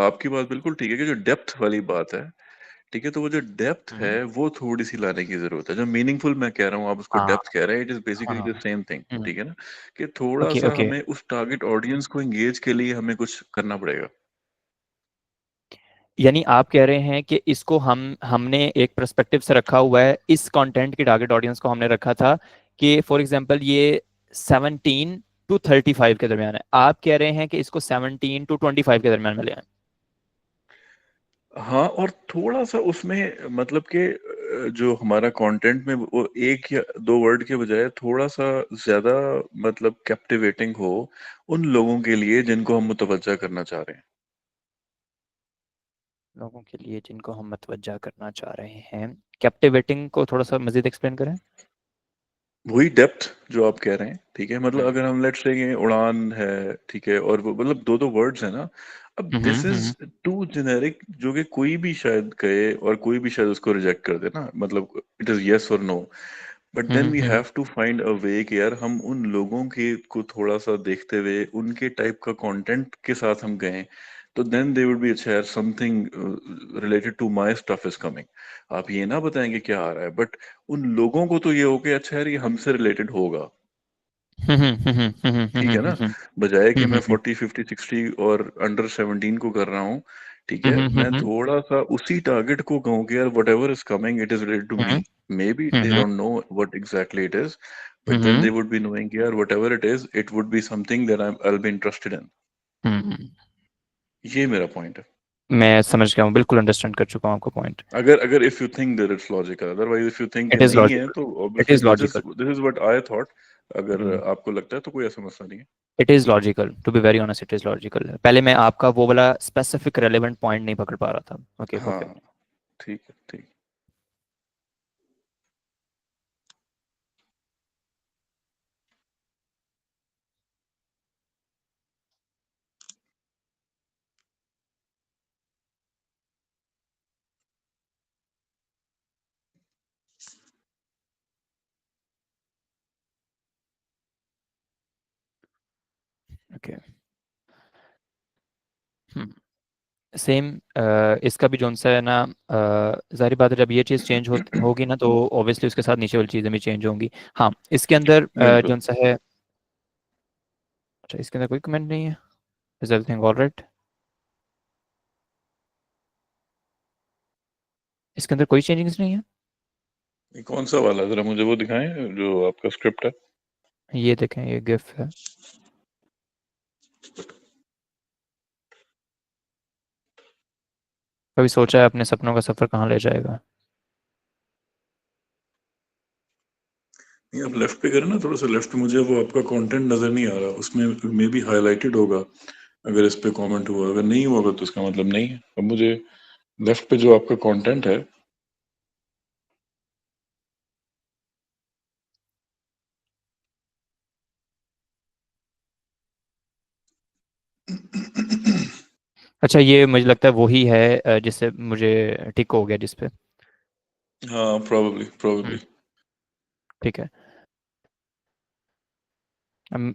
आपकी बात बिल्कुल ठीक है कि जो डेप्थ वाली बात है, ठीक है, तो वो जो डेप्थ है हम्म, वो थोड़ी सी लाने की जरूरत है। जो मीनिंगफुल मैं कह रहा हूँ, आप उसको हाँ डेप्थ कह रहे हैं, इट इज बेसिकली द हाँ। सेम थिंग, हम्म, ठीक है ना, कि थोड़ा ओके सा ओके। हमें उस टारगेट ऑडियंस को एंगेज के लिए हमें कुछ करना पड़ेगा। यानी आप कह रहे हैं कि इसको हमने एक पर्सपेक्टिव से रखा हुआ है, इस कंटेंट की टारगेट ऑडियंस को हमने रखा था कि फॉर एग्जांपल ये 17 to 35 के दरमियान है, आप कह रहे हैं कि इसको 17 to 25 के दरमियान में ले आए। हाँ, और थोड़ा सा उसमें मतलब कि जो हमारा कंटेंट में वो एक या दो वर्ड के बजाय थोड़ा सा ज्यादा मतलब कैप्टिवेटिंग हो उन लोगों के लिए जिनको हम मुतवज्जा करना चाह रहे हैं। लोगों के लिए जिनको हम मतवज्जा करना चाह रहे हैं, कैप्टिवेटिंग को थोड़ा सा मजीद एक्सप्लेन करें। वही डेप्थ जो आप कह रहे हैं, ठीक है, मतलब हम्म अगर हम लेट्स से ये उड़ान है, ठीक है, और वो मतलब दो दो वर्ड्स है ना, अब this is hmm too generic जो कि कोई भी शायद कहे और कोई भी शायद उसको रिजेक्ट कर दे ना, मतलब इट इज यस और no. But then we hmm have to find a way कि यार हम उन लोगों के को थोड़ा सा देखते हुए उनके टाइप का कंटेंट के साथ हम गए, तो देन दे वुड बी अच्छा यार something related to my stuff is coming. आप ये ना बताएंगे क्या आ रहा है, बट उन लोगों को तो ये हो कि अच्छा यार ये हमसे रिलेटेड होगा, ठीक है ना, बजाय कि मैं 40 50 60 और अंडर 17 को कर रहा हूँ, ठीक है, मैं थोड़ा सा उसी टारगेट को कहूँ कि यार whatever is coming it is related to me. Maybe they don't know what exactly it is, but then they would be knowing कि यार whatever it is it would be something that I will be interested in. ये मेरा point है। मैं समझ गया हूँ, बिल्कुल अंडरस्टैंड कर चुका हूँ आपका पॉइंट। अगर अगर if you think that it's logical, otherwise if you think कि इट इज नहीं है लॉजिकल, तो it obviously is logical. This is what I thought. अगर आपको लगता है तो कोई ऐसा मसला नहीं है। It is logical, to be very honest it is logical. पहले मैं आपका वो वाला स्पेसिफिक रेलेवेंट पॉइंट नहीं पकड़ पा रहा था। ओके हाँ, परफेक्ट। ठीक है, ठीक। ओके। सेम इसका भी जोन सा है ना, जाहिर बात है जब ये चीज़ चेंज होगी ना तो ऑब्वियसली उसके साथ नीचे वाली चीज़ें भी चेंज होंगी। हाँ इसके अंदर बिल्कुल। जोन सा है। अच्छा इसके अंदर कोई कमेंट नहीं है। Is everything all right? इसके अंदर कोई चेंजिंग्स नहीं है। ये कौन सा वाला, जरा मुझे वो दिखाएं जो आपका स्क्रिप्ट है। ये देखें ये गिफ है। कभी सोचा है अपने सपनों का सफर कहाँ ले जाएगा? नहीं, आप लेफ्ट पे करें ना, थोड़ा सा लेफ्ट पे, मुझे वो आपका कंटेंट नजर नहीं आ रहा, उसमें मे बी हाईलाइटेड होगा। अगर इस पे कमेंट हुआ, अगर नहीं होगा तो इसका मतलब नहीं है। अब मुझे लेफ्ट पे जो आपका कंटेंट है। अच्छा ये मुझे लगता है वही है जिससे मुझे टिक हो गया जिस पे। हाँ, प्रोबेबली हम्म, प्रोबेबली। ठीक है।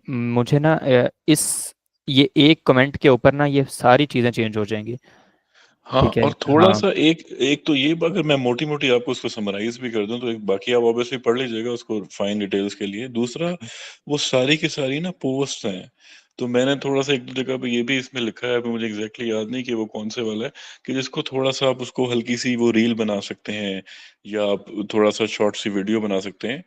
मुझे ना इस ये एक कमेंट के ऊपर ना ये सारी चीज़ें चेंज हो जाएंगी। हाँ, ठीक है। और थोड़ा हाँ। सा एक एक तो ये अगर मैं मोटी मोटी आपको उसको समराइज भी कर दूं, तो एक बाकी आप ऑब्वियसली पढ़ लीजिएगा उसको फाइन डिटेल्स के लिए। दूसरा, वो सारी की सारी ना पोस्ट हैं, तो मैंने थोड़ा सा एक दो जगह पे ये भी इसमें लिखा है, अभी मुझे एग्जैक्टली याद नहीं कि वो कौन से वाला है, कि जिसको थोड़ा सा आप उसको हल्की सी वो रील बना सकते हैं, या आप थोड़ा सा शॉर्ट सी वीडियो बना सकते हैं,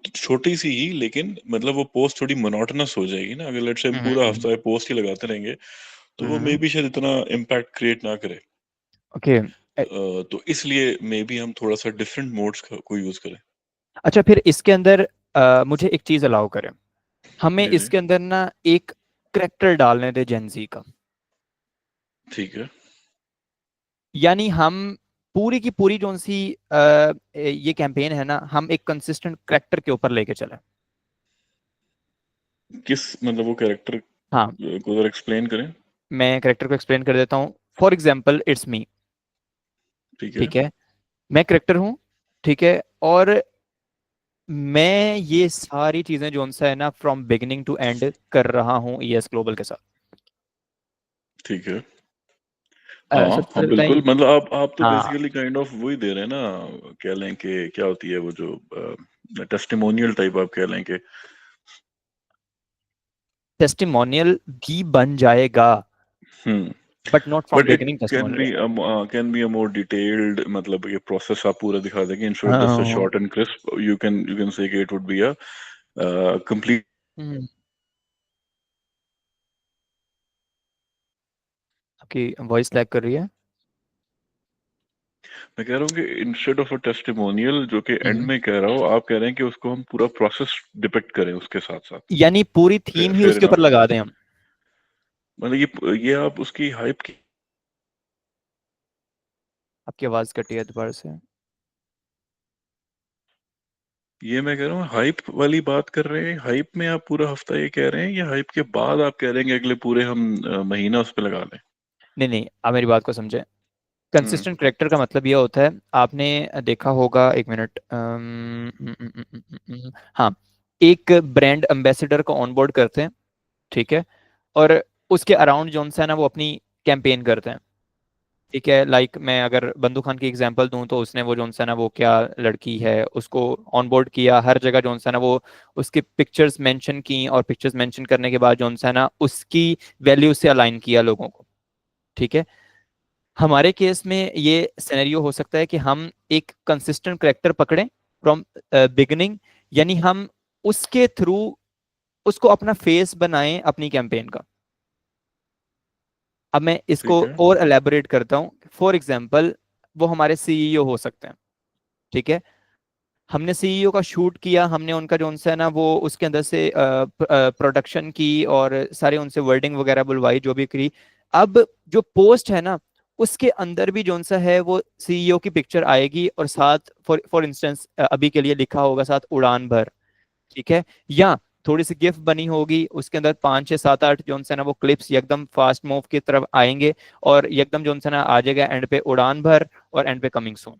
छोटी सी ही, लेकिन मतलब वो पोस्ट थोड़ी मोनोटोनस हो जाएगी ना, अगर लेट्स से हम पूरा हफ्ता पोस्ट ही लगाते रहेंगे तो वो मे बी शायद इतना इम्पैक्ट क्रिएट ना करे। ओके। तो इसलिए मे बी हम थोड़ा सा डिफरेंट मोड्स को यूज करें। अच्छा फिर इसके अंदर मुझे एक चीज़ अलाउ करें, हमें जी जी, इसके अंदर ना एक करेक्टर डालने दे जेंजी का। ठीक है। यानी हम पूरी की पूरी जोन सी ये कैंपेन है ना, हम एक कंसिस्टेंट करेक्टर के ऊपर लेके चले। किस मतलब वो कैरेक्टर हाँ को जरा एक्सप्लेन करें। मैं करेक्टर को एक्सप्लेन कर देता हूँ। For example it's me. ठीक है। ठीक है, मैं करेक्टर हूँ। ठीक है, और मैं ये सारी चीजें जोन सा है ना फ्रॉम बिगिनिंग टू एंड कर रहा हूँ ईएस ग्लोबल के साथ। ठीक है। हाँ सबसे हाँ पहले बिल्कुल, बताएं। मतलब आप तो हाँ, बेसिकली काइंड ऑफ वही दे रहे हैं ना, कह लें कि क्या होती है वो जो टेस्टिमोनियल टाइप, आप कह लें कि। टेस्टिमोनियल भी बन जाएगा, hmm. But not from but it beginning can testimonial. Be can be a more detailed, मतलब ये प्रोसेस आप पूरा दिखा देंगे इंस्टेड ऑफ जस्ट अ हाँ। Short and crisp, you can say कि it would be a complete. Hmm, आपकी voice lag कर रही है। मैं कह रहा हूँ कि इंस्टेड ऑफ अ टेस्टिमोनियल जो कि एंड हम्म, में कह रहा हूँ, आप कह रहे हैं कि उसको हम पूरा प्रोसेस डिपिक्ट करें उसके साथ साथ। यानी पूरी थीम ही फेयर उसके ऊपर इनफ, लगा दें हम। मतलब ये आप उसकी हाइप की, आपकी आवाज कटी है दोबारा से। ये मैं कह रहा हूँ हाइप वाली बात कर रहे हैं, हाइप में आप पूरा हफ्ता ये कह रहे हैं, या हाइप के बाद आप कह रहे हैं कि अगले पूरे हम महीना उस पर लगा लें। नहीं नहीं, आप मेरी बात को समझे। हम्म। कंसिस्टेंट करेक्टर का मतलब यह होता है, आपने देखा होगा, एक मिनट, हाँ, एक ब्रांड एम्बेसडर को ऑनबोर्ड करते हैं, ठीक है, और उसके अराउंड जो है ना वो अपनी कैंपेन करते हैं, ठीक है। लाइक मैं अगर बंदू खान की एग्जांपल दूं तो उसने वो जोन सा ना वो क्या लड़की है उसको ऑन बोर्ड किया, हर जगह जोन सा ना वो उसकी पिक्चर्स मेंशन की, और पिक्चर्स मेंशन करने के बाद जोन सा ना उसकी वैल्यू से अलाइन किया लोगों को, ठीक है। हमारे केस में ये सिनेरियो हो सकता है कि हम एक कंसिस्टेंट करेक्टर पकड़ें फ्रॉम बिगिनिंग, यानी हम उसके थ्रू उसको अपना फेस बनाएं अपनी कैंपेन का। अब मैं इसको ठीक है। और एलेबोरेट करता हूँ। फॉर एग्जाम्पल, वो हमारे सीईओ हो सकते हैं, ठीक है। हमने सीईओ का शूट किया, हमने उनका जो है ना वो उसके अंदर से प्रोडक्शन की और सारे उनसे वर्डिंग वगैरह बुलवाई जो भी करी। अब जो पोस्ट है ना उसके अंदर भी जो सा है वो सीईओ की पिक्चर आएगी, और साथ फॉर फॉर इंस्टेंस अभी के लिए लिखा होगा साथ उड़ान भर, ठीक है। या थोड़ी सी गिफ्ट बनी होगी, उसके अंदर 5 6 7 8 जो है ना वो क्लिप्स एकदम फास्ट मूव की तरफ आएंगे, और एकदम जो है ना आ जाएगा एंड पे उड़ान भर, और एंड पे कमिंग सून।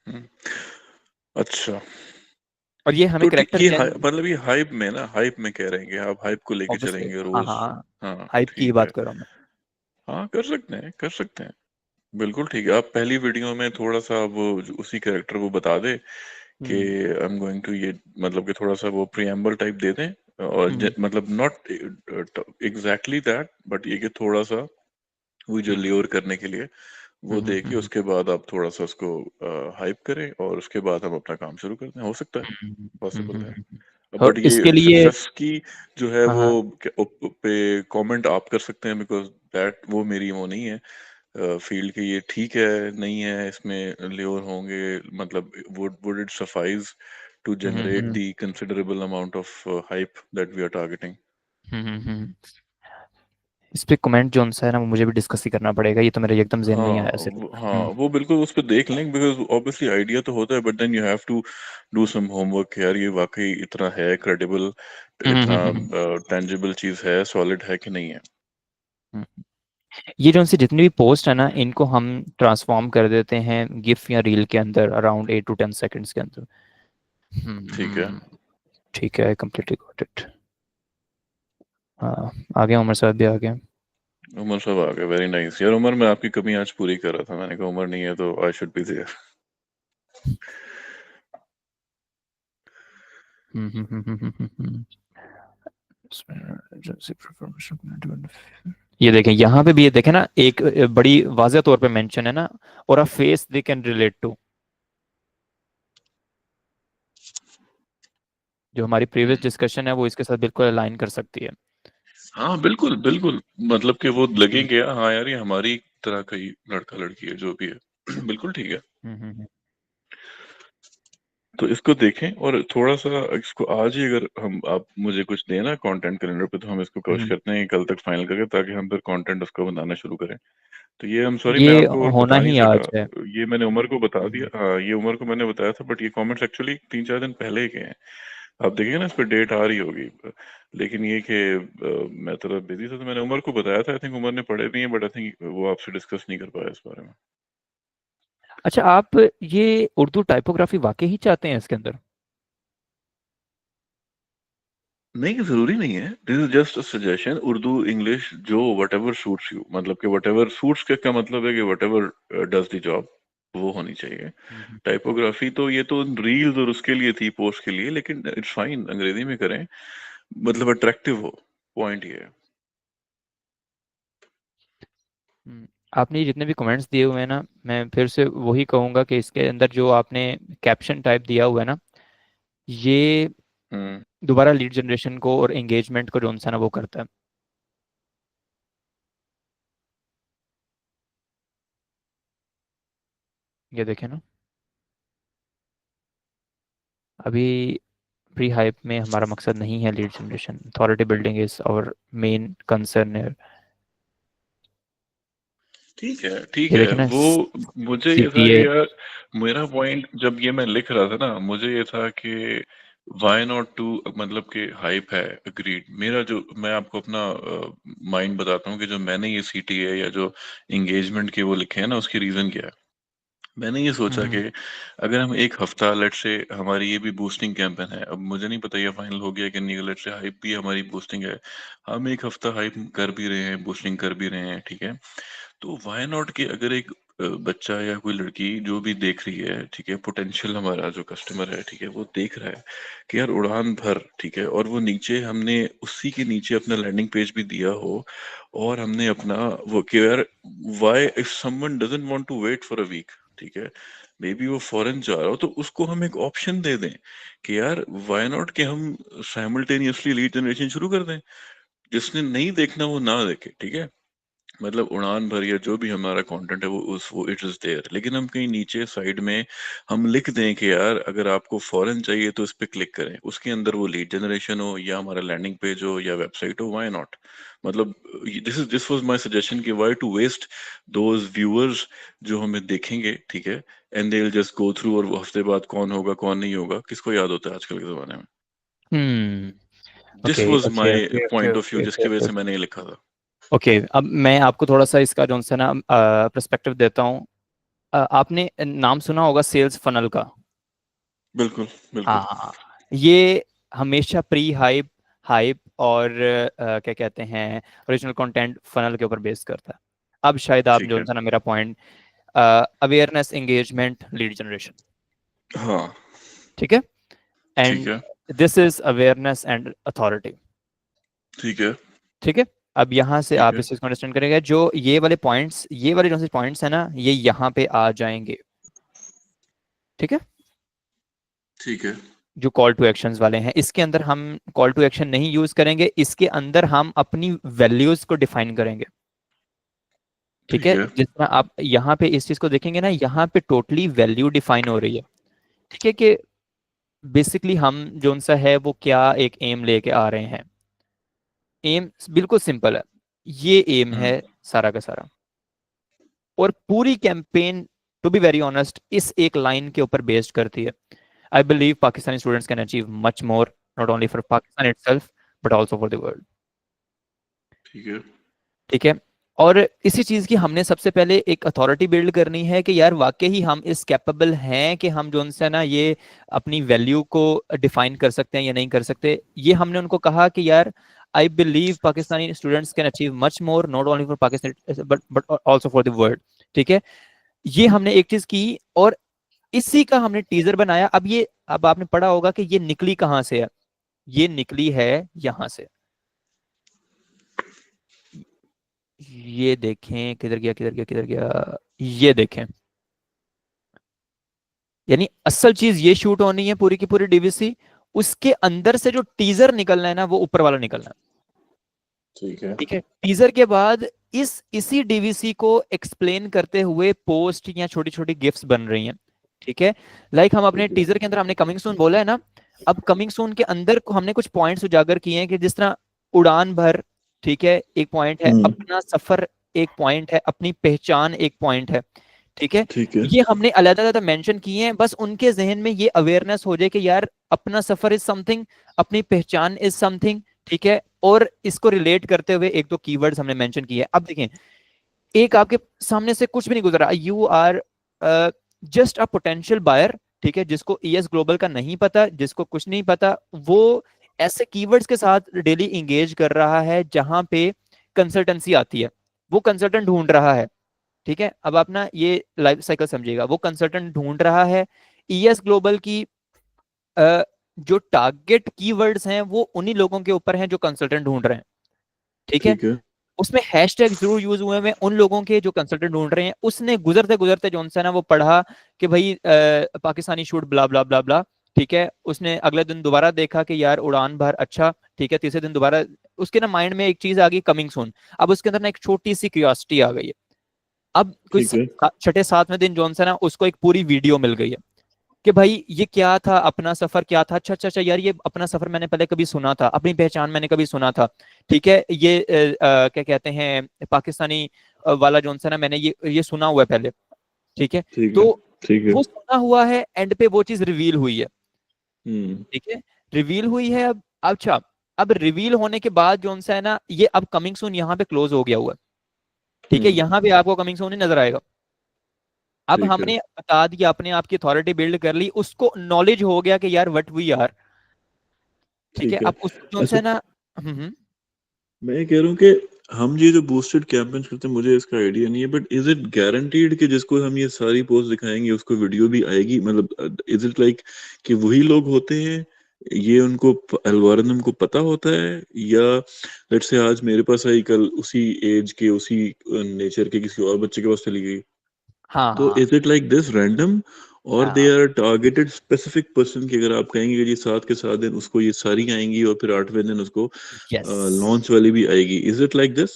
हम्म, अच्छा। और ये हमें तो करेक्टर चेंज। मतलब ये हाइप में ना, हाइप में कह रहे हैं कि आप हाइप को लेके ऑब्वियसली, चलेंगे हाँ रोज। हाँ, हाँ हाइप की ही ठीक बात है। कर रहा हूँ मैं। हाँ कर सकते हैं, कर सकते हैं। बिल्कुल ठीक है, आप पहली वीडियो में थोड़ा सा वो उसी कैरेक्टर को बता दे कि हम्म आई एम गोइंग टू, ये मतलब कि थोड़ा सा वो प्रियम्बल टाइप दे दें, और हम्म मतलब नॉट एग्जैक्टली दैट, बट ये कि थोड़ा सा वो जो हम्म ल्योर करने के लिए वो हम्म हम्म देखिए, हम्म उसके बाद आप थोड़ा सा उसको हाइप करें, और उसके बाद हम अपना काम शुरू करते हैं, हो सकता है, पॉसिबल है। और बट इसके ये लिए, सक्सेस की जो है हाँ वो हाँ, पे कमेंट आप कर सकते हैं, बिकॉज दैट वो मेरी वो नहीं है फील्ड के, ये ठीक है नहीं है, इसमें ल्योर होंगे, मतलब would it suffice to hmm generate hmm the considerable amount of hype that we are targeting. Hmm. इस पे कमेंट जो है ना वो मुझे भी डिस्कस ही करना पड़ेगा, ये तो मेरे एकदम जेहन में ही आया सिर्फ। हाँ वो बिल्कुल उस पर देख लें, बिकॉज ऑब्वियसली आइडिया तो होता है, but then you have to do some homework, यार ये वाकई इतना है क्रेडिबल, हम्म इतना हम्म हम्म टेंजिबल चीज है, सॉलिड है कि नहीं है। हम्म। ये जो उनसे जितनी भी पोस्ट है ना इनको हम ट्रांसफॉर्म कर देते हैं गिफ या रील के अंदर अराउंड 8 to 10 सेकंड्स के अंदर। ठीक है। हम्म, ठीक है, कम्प्लीटली गॉट इट। हाँ, आ गया, उमर साहब भी आ गया। उमर साहब आ गए, वेरी नाइस यार। उमर मैं आपकी कमी आज पूरी कर रहा था, मैंने कहा उमर नहीं है तो आई शुड बी देयर। हम्म। ये देखें, यहाँ पे भी ये देखें ना, एक बड़ी वाज़ह तौर पे मेंशन है ना, और a face they can relate to, जो हमारी प्रीवियस डिस्कशन है वो इसके साथ बिल्कुल अलाइन कर सकती है। हाँ बिल्कुल बिल्कुल, मतलब कि वो हम्म लगेंगे हाँ यार ये हमारी तरह का ही लड़का लड़की है जो भी है। बिल्कुल ठीक है। हम्म। तो इसको देखें, और थोड़ा सा इसको आज ही अगर हम, आप मुझे कुछ देना कंटेंट कैलेंडर पे, तो हम इसको कोशिश हम्म। करते हैं कि कल तक फाइनल करके, ताकि हम फिर कंटेंट उसका बनाना शुरू करें। तो ये हम सॉरी मैं ये आपको और होना बता नहीं ही सका, आज है। ये मैंने उमर को बता हम्म। दिया, हाँ ये उमर को मैंने बताया था, बट ये कमेंट्स एक्चुअली 3 4 दिन पहले ही के हैं। आप देखिए ना, इस पर डेट आ रही होगी, लेकिन ये कि मैं थोड़ा बिजी था, तो मैंने उमर को बताया था, आई थिंक उमर ने पढ़े भी हैं, बट आई थिंक वो आपसे डिस्कस नहीं कर पाया इस बारे में। अच्छा, आप ये उर्दू टाइपोग्राफी वाकई ही चाहते हैं इसके अंदर? नहीं, जरूरी नहीं है, this is just a suggestion. Urdu, English, जो वट एवर सूट्स यू, मतलब कि वट एवर सूट्स का क्या मतलब है कि what ever does the job, वो होनी चाहिए। टाइपोग्राफी तो ये तो रील्स और उसके लिए थी, पोस्ट के लिए, लेकिन इट्स फाइन, अंग्रेजी में करें, मतलब अट्रैक्टिव हो, पॉइंट ये है। आपने जितने भी कमेंट्स दिए हुए हैं ना, मैं फिर से वही कहूंगा कि इसके अंदर जो आपने कैप्शन टाइप दिया हुआ है ना, ये हम्म। दोबारा लीड जनरेशन को और एंगेजमेंट को जो है ना वो करता है। ये देखें ना, अभी प्री हाइप में हमारा मकसद नहीं है lead generation, authority building is our main concern है। ठीक है, ठीक ये है, देखें ना, वो मुझे ये था सीटीए। कि यार, मेरा पॉइंट जब ये मैं लिख रहा था ना, मुझे ये था कि वाई नॉट टू, मतलब कि हाइप है, अग्रीड। मेरा जो, मैं आपको अपना माइंड बताता हूँ कि जो मैंने ये सीटीए या जो एंगेजमेंट के वो लिखे हैं ना, उसकी रीजन क्या है। मैंने ये सोचा कि अगर हम एक हफ्ता, लेट से हमारी ये भी बूस्टिंग कैंपेन है, अब मुझे नहीं पता ये फाइनल हो गया कि नहीं, लेट से हाइप भी हमारी बूस्टिंग है, हम एक हफ्ता हाइप कर भी रहे हैं, बूस्टिंग कर भी रहे हैं, ठीक है, तो व्हाई नॉट कि अगर एक बच्चा या कोई लड़की जो भी देख रही है, ठीक है, पोटेंशियल हमारा जो कस्टमर है, ठीक है, वो देख रहा है कि यार उड़ान भर, ठीक है, और वो नीचे हमने उसी के नीचे अपना लैंडिंग पेज भी दिया हो, और हमने अपना वो कि यार, why if someone doesn't want to wait for a week, ठीक है, मे बी वो फॉरेन जा रहा हो, तो उसको हम एक ऑप्शन दे दें कि यार व्हाई नॉट कि हम साइमल्टेनियसली लीड जनरेशन शुरू कर दें, जिसने नहीं देखना वो ना देखे, ठीक है, मतलब उड़ान भर या जो भी हमारा कंटेंट है वो उस वो इट इज देयर, लेकिन हम कहीं नीचे साइड में हम लिख दें कि यार अगर आपको फॉरेन चाहिए तो इस पे क्लिक करें, उसके अंदर वो लीड जनरेशन हो या हमारा लैंडिंग पेज हो या वेबसाइट हो, व्हाई नॉट। मतलब दिस वाज माय सजेशन कि why to waste those viewers जो हमें देखेंगे, ठीक है, and they will just go through, और वो हफ्ते बाद कौन होगा कौन नहीं होगा किसको याद होता है आजकल के जमाने में। Hmm. This okay was okay my okay okay point of view okay जिसकी वजह ओके। से मैंने ये लिखा था। ओके, अब मैं आपको थोड़ा सा इसका जो है ना पर्सपेक्टिव देता हूँ। आपने नाम सुना होगा सेल्स फनल का। बिल्कुल, बिल्कुल। हाँ, ये हमेशा प्री हाइप, हाइप और क्या कहते हैं, ओरिजिनल कंटेंट फनल के ऊपर बेस करता है। अब शायद आप ठीक जो है। है ना मेरा point, awareness, engagement, lead generation, हाँ। ठीक है, ठीक एंड है। This is awareness and authority, ठीक है। ठीक है। अब यहाँ से ठीक आप है। इस चीज को अंडरस्टैंड करेंगे, जो ये वाले पॉइंट्स, ये वाले जो से पॉइंट्स है ना, ये यहाँ पे आ जाएंगे, ठीक है। ठीक है। जो कॉल टू एक्शंस वाले हैं, इसके अंदर हम कॉल टू एक्शन नहीं यूज करेंगे, इसके अंदर हम अपनी वैल्यूज को डिफाइन करेंगे, ठीक ठीक है। है। जिस तरह आप यहाँ पे इस चीज को देखेंगे ना, यहाँ पे टोटली वैल्यू डिफाइन हो रही है, ठीक है, कि बेसिकली हम जो सा है वो क्या एक एम लेके आ रहे हैं। एम बिल्कुल सिंपल है, ये एम है हम्म। सारा का सारा, और पूरी campaign to be very honest इस एक लाइन के ऊपर बेस्ड करती है। I believe Pakistani students can achieve much more, not only for Pakistan itself but also for the world, ठीक है। ठीक है। और इसी चीज की हमने सबसे पहले एक अथॉरिटी बिल्ड करनी है कि यार वाकई ही हम इस कैपेबल हैं कि हम जो उनसे ना ये अपनी वैल्यू को डिफाइन कर सकते हैं या नहीं कर सकते। ये हमने उनको कहा कि यार आई believe Pakistani students can achieve much more, not only for Pakistan but also for the world, ठीक है। ये हमने एक चीज की, और इसी का हमने टीजर बनाया। अब ये, अब आपने पढ़ा होगा कि ये निकली कहां से है, ये निकली है यहां से। ये देखें, किधर गया किधर गया किधर गया, ये देखें, यानी असल चीज ये शूट होनी है पूरी की पूरी डीवीसी, उसके अंदर से जो टीजर निकलना है ना वो ऊपर वाला निकलना है, ठीक है। ठीक है। टीजर के बाद इसी डीवीसी को एक्सप्लेन करते हुए पोस्ट या छोटी छोटी गिफ्ट्स बन रही हैं, ठीक है। लाइक हम अपने ठीक है। टीजर के अंदर हमने कमिंग सून बोला है ना, अब कमिंग सून के अंदर हमने कुछ पॉइंट्स उजागर किए हैं कि जिस तरह उड़ान भर, ठीक है, एक पॉइंट है, हम्म। अपना सफर एक पॉइंट है, अपनी पहचान एक पॉइंट है, ठीक है। ठीक है। ये हमने अलग अलग मेंशन किए हैं, बस उनके जहन में ये अवेयरनेस हो जाए कि यार अपना सफर इज समथिंग, अपनी पहचान इज समथिंग, ठीक है। और इसको रिलेट करते हुए एक दो कीवर्ड्स हमने मेंशन किए हैं। अब देखें, एक आपके सामने से कुछ भी नहीं गुजरा, you are just a potential buyer, ठीक है, जिसको ईएस ग्लोबल का नहीं पता, जिसको कुछ नहीं पता, वो ऐसे कीवर्ड्स के साथ डेली इंगेज कर रहा है जहां पे कंसल्टेंसी आती है, वो कंसल्टेंट ढूंढ रहा है। ठीक है, अब आप ना ये लाइफ साइकिल समझिएगा, वो कंसल्टेंट ढूंढ रहा है। ईएस ग्लोबल की जो टारगेट कीवर्ड्स हैं वो उन्हीं लोगों के ऊपर हैं जो कंसल्टेंट ढूंढ रहे हैं। ठीक है, ठीक है। उसमें हैशटैग जरूर यूज हुए हैं उन लोगों के जो कंसल्टेंट ढूंढ रहे हैं। उसने गुजरते गुजरते जो है ना वो पढ़ा कि भाई पाकिस्तानी शूट ब्ला ब्ला ब्ला ब्ला। ठीक है, उसने अगले दिन दोबारा देखा कि यार उड़ान भर अच्छा। ठीक है, तीसरे दिन दोबारा उसके ना माइंड में एक चीज आ गई, कमिंग सून। अब उसके अंदर ना एक छोटी सी क्यूरियोसिटी आ गई है। अब कुछ ठीक है। छठे सातवें दिन जो है ना उसको एक पूरी वीडियो मिल गई है कि भाई ये क्या था, अपना सफर क्या था। अच्छा अच्छा अच्छा यार, ये अपना सफर मैंने पहले कभी सुना था, अपनी पहचान मैंने कभी सुना था। ठीक है, ये क्या कहते हैं पाकिस्तानी वाला जो है ना, मैंने ये सुना हुआ है पहले। ठीक है, ठीक है। तो ठीक है। वो सुना हुआ है, एंड पे वो चीज रिवील हुई है। हम्म। ठीक है, रिवील हुई है। अब अच्छा, अब रिवील होने के बाद जो है ना ये अब कमिंग सून यहाँ पे क्लोज हो गया हुआ है। ठीक है, हम्म। यहाँ पे आपको कमिंग सून ही नजर आएगा। अब ठीक है। हमने बता दिया, अपने आप की अथॉरिटी बिल्ड कर ली, उसको नॉलेज हो गया कि यार व्हाट वी आर। ठीक है, ठीक है। अब उसको जो अच्छा, है ना। हम्म। मैं ये कह रहा हूँ कि हम ये जो बूस्टेड कैंपेन्स करते हैं, मुझे इसका आइडिया नहीं है, बट इज इट गारंटीड कि जिसको हम ये सारी पोस्ट दिखाएंगे उसको वीडियो भी आएगी? मतलब इज इट लाइक कि वही लोग होते हैं, ये उनको एल्गोरिथम को पता होता है, या लेट्स से आज मेरे पास आई, कल उसी एज के उसी नेचर के किसी और बच्चे के पास चली गई? हाँ तो हाँ is it like this random, और दे हाँ। आर टारगेटेड स्पेसिफिक पर्सन की? अगर आप कहेंगे कि जी 7 के 7 दिन उसको ये सारी आएंगी और फिर 8वें दिन उसको यस लॉन्च वाली भी आएगी, is it like this?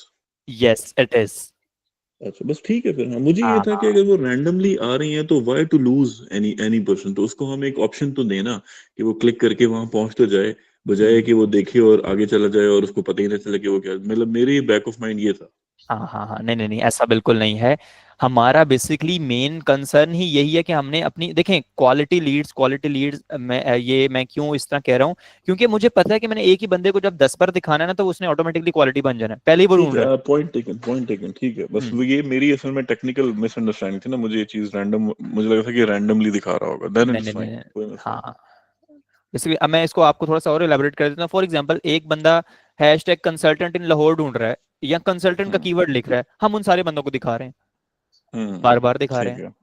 Yes it is. अच्छा, बस ठीक है फिर। हाँ, मुझे ये हाँ था कि हाँ। अगर वो रैंडमली आ रही हैं तो why to lose any any person? तो उसको हम एक ऑप्शन तो देना कि वो क्लिक करके वहां पहुंच तो जाए, बजाय हम्म। कि वो देखे और आगे चला जाए और उसको पता ही नहीं चले कि वो क्या। मतलब मेरे बैक ऑफ माइंड ये था। हाँ हाँ हाँ, नहीं नहीं नहीं, ऐसा बिल्कुल नहीं है। हमारा बेसिकली मेन कंसर्न ही यही है कि हमने अपनी, देखें, क्वालिटी लीड्स, मैं क्यों इस तरह कह रहा हूँ, क्योंकि मुझे पता है कि मैंने एक ही बंदे को जब 10 बार दिखाना है ना तो उसने ऑटोमेटिकली क्वालिटी बन जाना है, पहले ही वो ठीक ढूंढ रहा है, पॉइंट टेकन, पॉइंट टेकन। ठीक है, है। बस वो ये मेरी असल में टेक्निकल मिसअंडरस्टैंडिंग थी ना, मुझे ये चीज रैंडम, मुझे लगा था कि रैंडमली दिखा रहा होगा। देन नहीं इट्स नहीं फाइन, नहीं। कोई मसला नहीं। हाँ, इसलिए अब मैं इसको आपको थोड़ा सा और एलाबोरेट कर देता हूँ। फॉर एग्जांपल, एक बंदा हैशटैग कंसल्टेंट इन लाहौर ढूंढ रहा है या कंसल्टेंट का हम्म। कीवर्ड लिख रहा है, हम उन सारे बंदों को दिखा रहे हैं, हम्म। बार बार दिखा रहे ठीक हैं। है।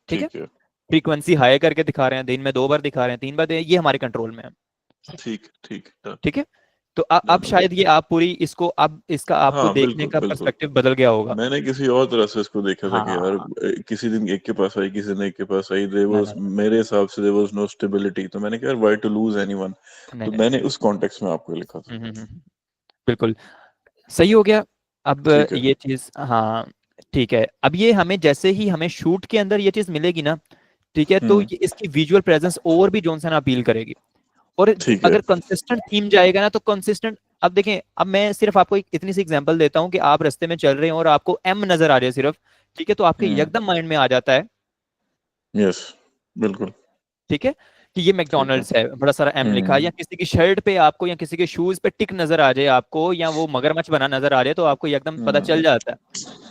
ठीक है, ठीक है। फ्रीक्वेंसी हाई करके दिखा रहे हैं, दिन में 2 बार दिखा रहे हैं, 3 बार ये हमारे कंट्रोल में है। ठीक। ठीक। डन। ठीक है, तो अब डन हो शायद गया। ये आप पूरी इसको, अब इसका आपको हाँ देखने बिल्कुल का बिल्कुल। पर्सपेक्टिव बदल गया होगा। मैंने किसी और तरह से इसको देखा था कि यार हाँ, किसी दिन एक के पास आई, किसी दिन एक के पास आई, देयर नहीं वाज, नहीं मेरे हिसाब से देयर वाज नो स्टेबिलिटी, तो मैंने कहा यार व्हाई टू लूज एनीवन। नहीं तो नहीं नहीं मैंने उस कॉन्टेक्स्ट में आपको लिखा था। बिल्कुल सही हो गया। अब ठीक है। ये चीज, हाँ ठीक है, अब ये हमें जैसे ही हमें शूट के अंदर ये चीज मिलेगी ना, ठीक है, तो हम्म। ये इसकी विजुअल प्रेजेंस और भी जॉनसन अपील करेगी। और ठीक है। अगर कंसिस्टेंट थीम जाएगा ना तो कंसिस्टेंट, अब देखें, अब मैं सिर्फ आपको एक इतनी सी एग्जांपल देता हूँ कि आप रास्ते में चल रहे हैं और आपको एम नजर आ रही है सिर्फ। ठीक है, तो आपके हम्म। एकदम माइंड में आ जाता है। यस, बिल्कुल। ठीक है, कि ये ठीक है। मैकडोनल्ड्स है, बड़ा सारा एम लिखा है, या किसी की शर्ट पे आपको या किसी के शूज पे टिक नजर आ जाए आपको, या वो मगरमच्छ बना नजर आ जाए, तो आपको ये एकदम पता चल हम्म। जाता है।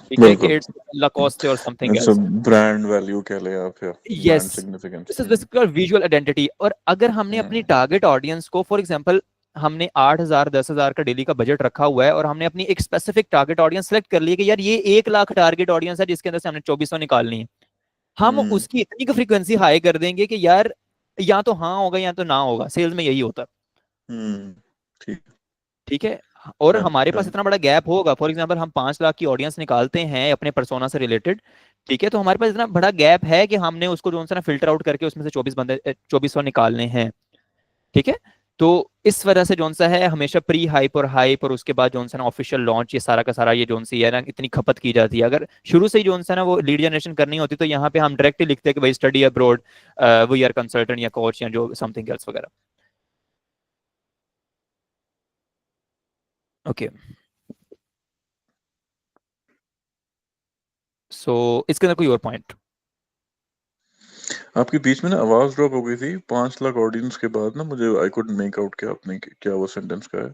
ठीक है, कि बिल्कुल। इट्स लाकोस्टे और something it's a else. Brand value कह लें आप, या yes, brand significance. This is basically visual identity. और अगर हमने अपनी हम्म। टारगेट ऑडियंस को, फॉर एग्जांपल, हमने 8,000 10,000 का डेली का बजट रखा हुआ है और हमने अपनी एक स्पेसिफिक टारगेट ऑडियंस सेलेक्ट कर ली है कि यार ये 1 लाख टारगेट ऑडियंस है जिसके अंदर से हमने 2400 निकालनी है। हम हम्म। उसकी इतनी की फ्रीक्वेंसी हाई कर देंगे कि यार या तो हाँ होगा या तो ना होगा, सेल्स में यही होता है। हम्म। ठीक। ठीक है, और डन हमारे पास डन। इतना बड़ा गैप होगा, फॉर एग्जांपल हम 5 लाख की ऑडियंस निकालते हैं अपने पर्सोना से रिलेटेड। ठीक है, तो हमारे पास इतना बड़ा गैप है कि हमने उसको जो है ना फिल्टर आउट करके उसमें से 2400 निकालने हैं। ठीक है, तो इस वजह से जोन सा है, हमेशा प्री हाइप और हाइप और उसके बाद जोन सा ना ऑफिशियल लॉन्च, ये सारा का सारा ये जोन सी है ना इतनी खपत की जाती है। अगर शुरू से ही जोन सा ना वो लीड जनरेशन करनी होती तो यहाँ पे हम डायरेक्ट ही लिखते हैं कि भाई study abroad, we are consultant या कोच या जो समथिंग एल्स वगैरह। ओके, सो इसके अंदर कोई और पॉइंट? आपकी बीच में ना आवाज ड्रॉप हो गई थी 5 लाख ऑडियंस के बाद ना, मुझे आई कुड मेक आउट क्या आपने क्या वो सेंटेंस का है।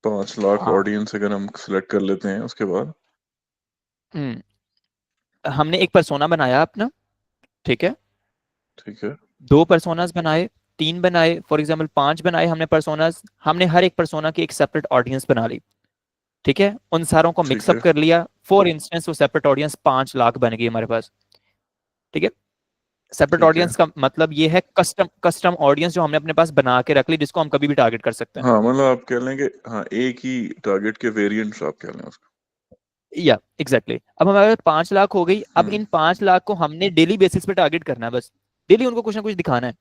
5 लाख हाँ, ऑडियंस अगर हम सिलेक्ट कर लेते हैं उसके बाद। हम्म, हमने एक पर्सोना बनाया अपना। ठीक है, ठीक है। 2 पर्सोनास बनाए। 3 बनाए, फॉर एग्जांपल 5 बनाए हमने पर्सोनास, हमने हर एक पर्सोना की एक सेपरेट ऑडियंस बना ली, ठीक है, उन सारों को ठीक मिक्सअप है। कर लिया, फॉर इंस्टेंस वो सेपरेट ऑडियंस 5 लाख बन गई हमारे पास, ठीक है। सेपरेट ठीक है। ऑडियंस का मतलब ये है कस्टम कस्टम ऑडियंस जो हमने अपने पास बना के रख ली, जिसको हम कभी भी टारगेट कर सकते हैं। हाँ, मतलब आप कह लेंगे, हाँ, एक ही टारगेट के वेरिएंट्स आप कह लें उसको। या एग्जैक्टली, अब हमारे पास 5 लाख हो गई, अब हम्म। इन 5 लाख को हमने डेली बेसिस पे टारगेट करना है, बस डेली उनको कुछ ना कुछ दिखाना है,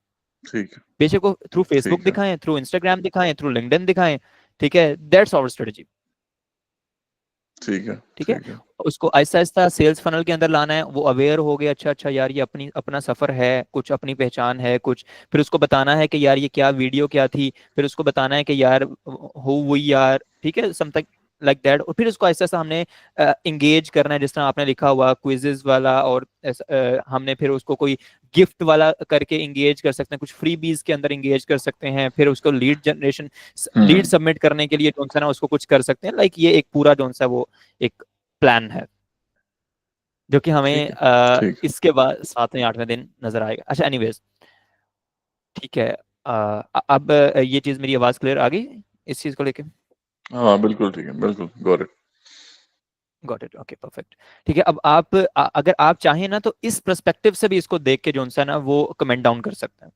ठीक है। बेशक वो थ्रू फेसबुक ठीक है। दिखाएं, थ्रू इंस्टाग्राम दिखाएं, थ्रू लिंक्डइन दिखाएं, ठीक है, दैट्स आवर स्ट्रेटजी, ठीक है। ठीक है। ठीक है। उसको आहिस्ता आहिस्ता सेल्स फनल के अंदर लाना है, वो अवेयर हो गया, अच्छा अच्छा यार ये अपनी अपना सफर है, कुछ अपनी पहचान है कुछ, फिर उसको बताना है कि यार ये क्या वीडियो क्या थी, फिर उसको बताना है कि यार हो वही यार, ठीक है, समथिंग लाइक दैट, और फिर उसको आहिस्ता आहिस्ता हमने इंगेज करना है, जिस तरह आपने लिखा हुआ क्विजेज वाला, और हमने फिर उसको कोई गिफ्ट वाला करके इंगेज कर सकते हैं, कुछ फ्री बीज के अंदर इंगेज कर सकते हैं, फिर उसको लीड जनरेशन, लीड हम्म। सबमिट करने के लिए जो सा ना उसको कुछ कर सकते हैं, लाइक ये एक पूरा जो सा वो एक प्लान है, जो कि हमें ठीक है। ठीक है। इसके बाद 7वें 8वें दिन नजर आएगा। अच्छा एनीवेज, ठीक है, अब ये चीज, मेरी आवाज क्लियर आ गई इस चीज को लेके? हाँ, बिल्कुल ठीक है, बिल्कुल got it. Got it, okay perfect. ठीक है, अब आप अगर आप चाहें ना तो इस पर्सपेक्टिव से भी इसको देख के जो सा ना वो कमेंट डाउन कर सकते हैं।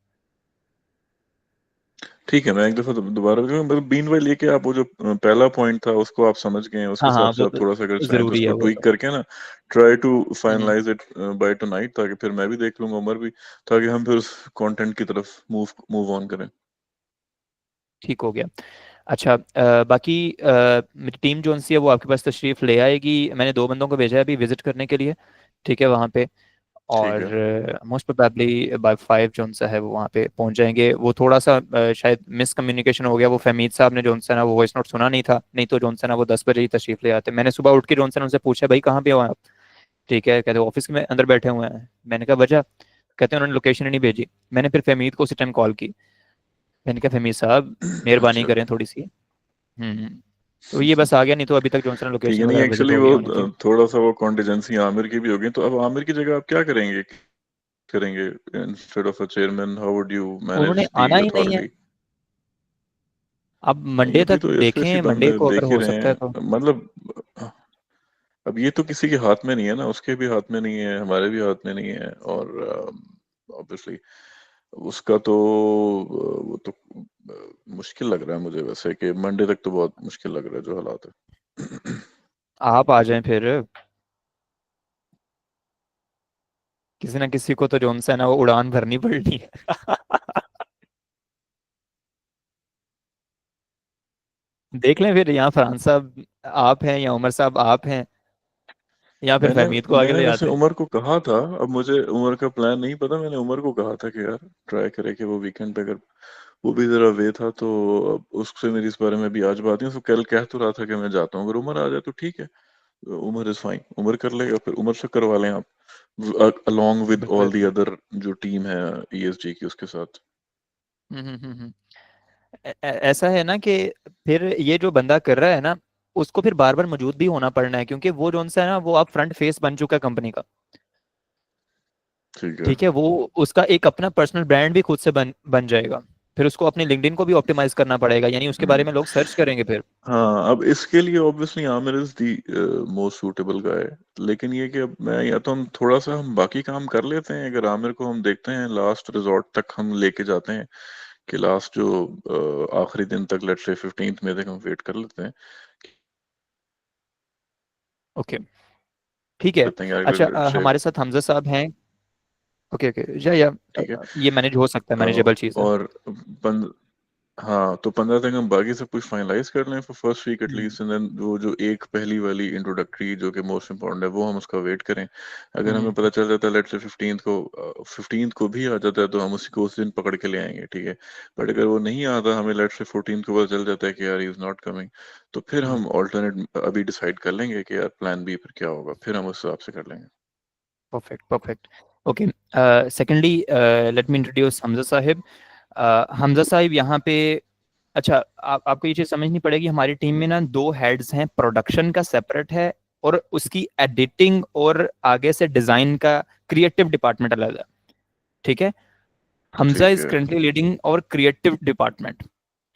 ठीक है, मैं एक दफ़ा दोबारा मतलब बीनवाइल ये कि आप वो जो पहला पॉइंट था उसको आप समझ गए हैं, उसके हाँ हिसाब हाँ, से वो आप थोड़ा-सा अगर चाहें तो जरूरी है उसको वो ट्वीक तो। करके ना try to hmm, finalize it by tonight, ताकि फिर मैं भी देख लूँगा, उमर भी, ताकि हम फिर उस कंटेंट की तरफ मूव ऑन करें। ठीक हो गया। अच्छा बाकी मेरी टीम जो सी है वो आपके पास तशरीफ ले आएगी, मैंने 2 बंदों को भेजा है अभी विजिट करने के लिए, ठीक है, वहाँ पे, ठीक है। और मोस्ट प्रोबेबली बाय 5 जो सा है वो वहाँ पे पहुँच जाएंगे। वो थोड़ा सा शायद मिसकम्युनिकेशन हो गया, वो फहमीद साहब ने जो सा ना वो वॉइस नोट सुना नहीं था, नहीं तो जो सा ना वो 10 बजे ही तशरीफ ले आते। मैंने सुबह उठ के जो सा ना उनसे पूछा भाई कहाँ पे हो आप, ठीक है, कहते ऑफिस में अंदर बैठे हुए हैं, मैंने कहा वजह, कहते हैं उन्होंने लोकेशन ही नहीं भेजी। मैंने फिर फहमीद को उसी टाइम कॉल की, मैंने कहा फहमीद साहब मेहरबानी अच्छा। करें थोड़ी सी। तो ये बस आ गया, नहीं तो अभी तक जो सा ठीक है, लोकेशन नहीं वगैरह विजिट एक्चुअली हो वो गई होनी थी। थोड़ा-सा वो कॉन्टिजेंसी आमिर की भी हो गई, तो अब आमिर की जगह आप क्या करेंगे करेंगे instead of a chairman, how would you उन्होंने मैनेज द आना ही नहीं है, अथॉरिटी? अब नहीं, मंडे अभी तक तो ऐसे-ऐसे देखें, मंडे बंदे को अगर देख ही हो रहे सकता है तो। हैं, मतलब अब ये तो किसी के हाथ में नहीं है ना, उसके भी हाथ में नहीं है, हमारे भी हाथ में नहीं है, और ऑब्वियसली उसका तो वो तो मुश्किल लग रहा है मुझे वैसे, कि मंडे तक तो बहुत मुश्किल लग रहा है जो हालात है। आप आ जाएं फिर, किसी ना किसी को तो जोन सा है ना वो उड़ान भरनी पड़नी है। देख लें फिर, यहाँ फरहान साहब आप हैं या उमर साहब आप हैं, या फिर मैंने फहमीद को आगे मैंने ले वैसे जाते हैं। उमर को कहा था, अब मुझे उमर का प्लान नहीं पता, मैंने उमर को कहा था कि यार ट्राई करे कि वो वीकेंड पे, अगर वो भी जरा वे था तो अब उससे मेरी इस बारे में भी आज बात नहीं, उसको कल कह तो रहा था कि मैं जाता हूँ, अगर उमर आ जाए तो ठीक है, उमर इज फाइन, उमर कर लेगा, फिर उमर से करवा लें आप, अलोंग विद ऑल दी बिल्कुल। अदर जो टीम है ईएसजी की उसके साथ। हम्म। ऐसा है ना कि फिर ये जो बंदा कर रहा है ना, उसको फिर बार बार मौजूद भी होना पड़ना है, क्योंकि वो जोन सा है ना वो अब फ्रंट फेस बन चुका है कंपनी का, ठीक है। ठीक है, वो उसका एक अपना पर्सनल ब्रांड भी खुद से बन बन जाएगा, फिर उसको अपने लिंक्डइन को भी ऑप्टिमाइज करना पड़ेगा, यानी उसके बारे हम्म। में लोग सर्च करेंगे फिर। हाँ, अब इसके लिए obviously Aamir is the most suitable guy, लेकिन ये कि अब मैं, या तो हम थोड़ा सा हम बाकी काम कर लेते हैं, अगर आमिर को हम देखते हैं लास्ट रिजॉर्ट तक हम लेके जाते हैं, कि लास्ट जो आखिरी दिन तक, लेट्स से 15th में तक हम वेट कर लेते हैं, ओके, ठीक है। कहते हैं कि अच्छा अगर लेट्स से, हमारे साथ हमजा साहब हैं, ओके ओके, या ठीक है, ये मैनेज हो सकता है, अ, मैनेजेबल चीज़ है। और बंद हाँ, तो 15 तक हम बाकी सब कुछ फाइनलाइज कर लें for first week hmm at least, and then वो जो एक पहली वाली इंट्रोडक्टरी जो कि मोस्ट इम्पोर्टेंट है, वो हम उसका वेट करें। अगर हमें पता हम्म। चल जाता है लेट्स से 15th को भी आ जाता है, तो हम उसी को उस दिन पकड़ के ले आएंगे, ठीक है। बट अगर वो नहीं आता, हमें लेट्स से 14th को पता चल जाता है कि यार ही इज नॉट कमिंग, तो फिर हम ऑल्टरनेट अभी डिसाइड कर लेंगे कि यार प्लान बी फिर क्या होगा, फिर हम उस हिसाब से कर लेंगे। Perfect perfect. Okay, secondly let me introduce Hamza Sahib. Hamza Sahib यहाँ पे, अच्छा आपको ये चीज़ समझनी पड़ेगी, हमारी टीम में ना 2 हेड्स हैं, प्रोडक्शन का सेपरेट है, और उसकी एडिटिंग और आगे से डिज़ाइन का क्रिएटिव डिपार्टमेंट अलग है, ठीक है। हमजा ठीक इज है। करंटली लीडिंग और क्रिएटिव डिपार्टमेंट,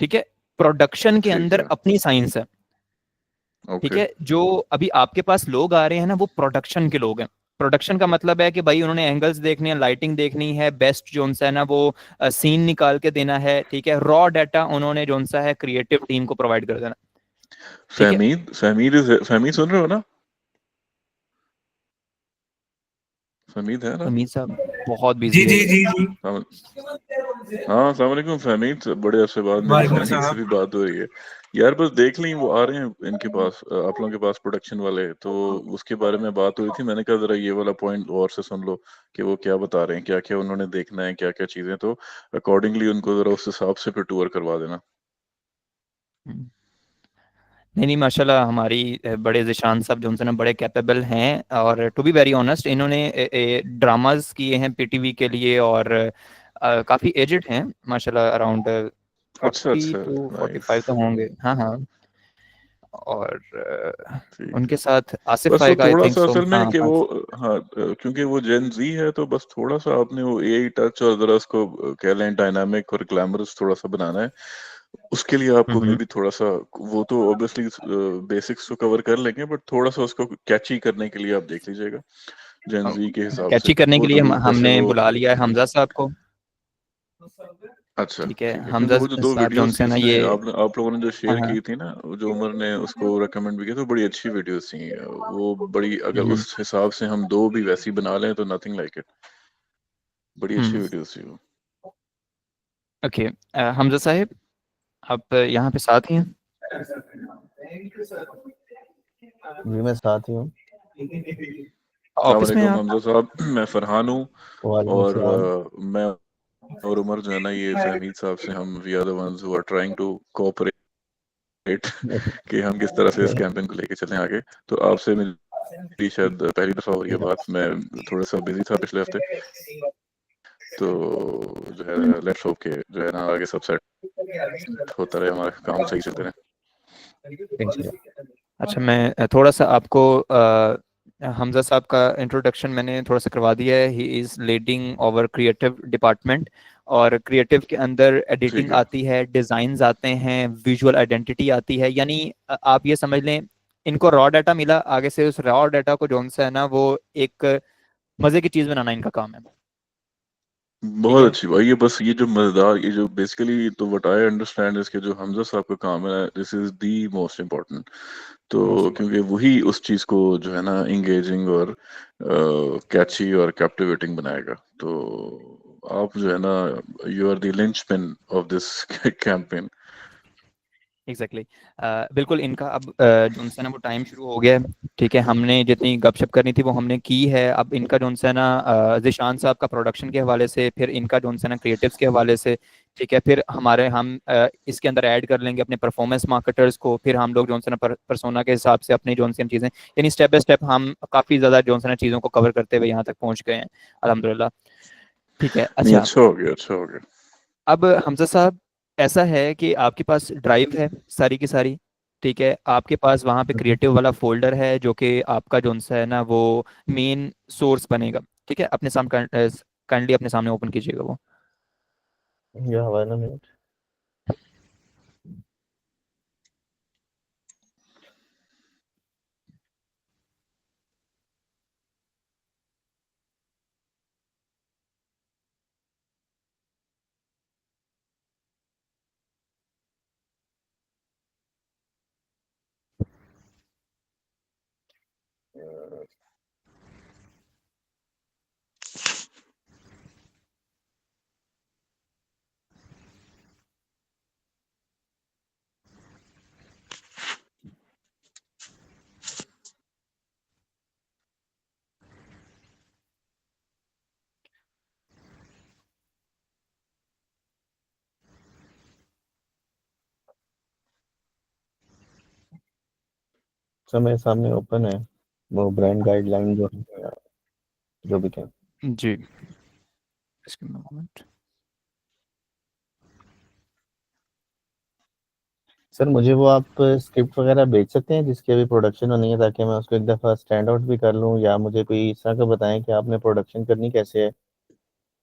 ठीक है। प्रोडक्शन के ठीक अंदर है। अपनी साइंस है, ठीक ओके। है। जो अभी आपके पास लोग आ रहे हैं ना, वो प्रोडक्शन के लोग हैं। प्रोडक्शन का मतलब है कि भाई उन्होंने एंगल्स देखने हैं, लाइटिंग देखनी है, बेस्ट जोन सा है ना वो सीन निकाल के देना है, ठीक है। रॉ डाटा उन्होंने जोन सा है क्रिएटिव टीम को प्रोवाइड कर देना, ठीक है। फहमीद सुन रहे हो ना? फहमीद है ना? अमीर साहब बहुत जी बिजी है। जी जी जी। हाँ, अस्सलाम वालेकुम फहमीद, बड़े अरसे बाद मेरी वालेकुम फहमीद से सलाम। भी बात हो रही है। यार बस देख लें, वो आ रहे हैं इनके पास, आप लोगों के पास प्रोडक्शन वाले, तो उसके बारे में बात हुई थी। मैंने कहा जरा ये वाला पॉइंट और से सुन लो कि वो क्या बता रहे हैं, क्या क्या उन्होंने देखना है, क्या क्या चीजें, तो अकॉर्डिंगली उनको जरा उस हिसाब से फिर टूर करवा देना। हम्म। नहीं नहीं, माशाल्लाह हमारी बड़े ज़िशान साहब जो उनसे ना बड़े कैपेबल हैं, और टू बी वेरी ऑनेस्ट इन्होंने ड्रामास किए हैं पीटीवी के लिए, और काफ़ी एजेड हैं माशाल्लाह, अराउंड अच्छा 40 अच्छा। To nice. 45 तो होंगे, हाँ हाँ। और ठीक है। उनके साथ आसिफ बस वो भाई का आई थोड़ा थिंक सा सो, असल में हाँ कि वो, पाँच। हाँ, क्योंकि वो जेन जी है, तो बस थोड़ा सा आपने वो एआई टच और जरा उसको कह लें डायनामिक और ग्लैमरस थोड़ा सा बनाना है। उसके लिए आपको मे हम्म भी थोड़ा सा, वो तो ऑब्वियसली बेसिक्स तो कवर कर लेंगे, बट थोड़ा सा उसको कैची करने के लिए आप देख लीजिएगा जेन जी के हिसाब से, कैची करने के वो लिए जो जैसे हमने वो, बुला लिया है हमजा साहब को, अच्छा ठीक है। ठीक है, क्योंकि हमजा वो जो दो साहब जो वीडियोस थी उनसे ना उसमें ये, आप लोगों ने जो हाँ शेयर हाँ। की थी ना, जो उमर ने उसको रेकमेंड भी किया, तो बड़ी अच्छी वीडियोस थी वो, बड़ी, अगर हम्म उस हिसाब से हम दो भी वैसी बना लें तो नथिंग लाइक इट। बड़ी अच्छी हम्म। वीडियोस थी वो। ओके, हमजा साहब आप यहाँ पे साथ ही हैं? जी मैं साथ ही हूँ। अस्सलाम ऑफिस में हैं वालेकुम आप? हमजा साहब, मैं फरहान हूँ, वालेकुम और सलाम। मैं और उमर जो है ना, ये फहमीद साहब से, हम we are the ones who are trying to cooperate कि हम किस तरह से इस कैंपेन को लेके चलें आगे। तो आपसे मेरी शायद पहली दफा हो रही है बात, मैं थोड़ा सा बिजी था पिछले हफ्ते, तो जो है लेट्स होप के जो है ना आगे सब सेट होता रहे, हमारा काम सही चलते रहे। इंशाल्लाह। अच्छा, मैं थोड़ा सा आपको हमजा साहब का इंट्रोडक्शन मैंने थोड़ा सा करवा दिया है। He is leading over creative department, और क्रिएटिव के अंदर ठीक एडिटिंग है। आती है, डिज़ाइंस आते हैं, विजुअल आइडेंटिटी आती है। यानी आप ये समझ लें, इनको रॉ डाटा मिला, आगे से उस रॉ डाटा को जोन सा है ना वो एक मज़े की चीज़ बनाना इनका काम है, ठीक बहुत है। अच्छी बात, ये बस ये जो मजेदार, ये जो बेसिकली, तो व्हाट आई अंडरस्टैंड इसके, जो हमजा साहब का काम है, this is the most important. तो मोस्ट क्योंकि वही उस चीज को जो है ना इंगेजिंग और कैची और कैप्टिवेटिंग बनाएगा, तो आप जो है ना, you are the linchpin of this campaign. Exactly बिल्कुल। इनका अब जो है ना वो टाइम शुरू हो गया है, ठीक है। हमने जितनी गपशप करनी थी वो हमने की है। अब इनका जो है ना जिशान साहब का प्रोडक्शन के हवाले से, फिर इनका जो है ना क्रिएटिव्स के हवाले से, ठीक है। फिर हम इसके अंदर ऐड कर लेंगे अपने परफॉर्मेंस मार्केटर्स को, फिर हम लोग जो है ना परसोना के हिसाब से अपनी जो है चीज़ें, यानी स्टेप बाय स्टेप हम काफ़ी ज़्यादा जो है ना चीज़ों को कवर करते हुए यहाँ तक पहुँच गए हैं, अल्हम्दुलिल्लाह, ठीक है। नहीं, अच्छा, अच्छा हो गया, अच्छा हो गया। अब हमजा साहब ऐसा है कि आपके पास ड्राइव है सारी की सारी, ठीक है। आपके पास वहाँ पे क्रिएटिव वाला फोल्डर है जो कि आपका जो सा है ना वो मेन सोर्स बनेगा, ठीक है। अपने सामने काइंडली अपने सामने ओपन कीजिएगा वो। या हवाला मिनट। सर मेरे सामने ओपन है वो ब्रांड गाइडलाइन जो है, जो भी क्या। जी, इसके मोमेंट। सर मुझे वो आप स्क्रिप्ट वगैरह भेज सकते हैं जिसकी अभी प्रोडक्शन होनी है, ताकि मैं उसको एक दफ़ा स्टैंड आउट भी कर लूँ, या मुझे कोई इस तरह का बताएं कि आपने प्रोडक्शन करनी कैसे है।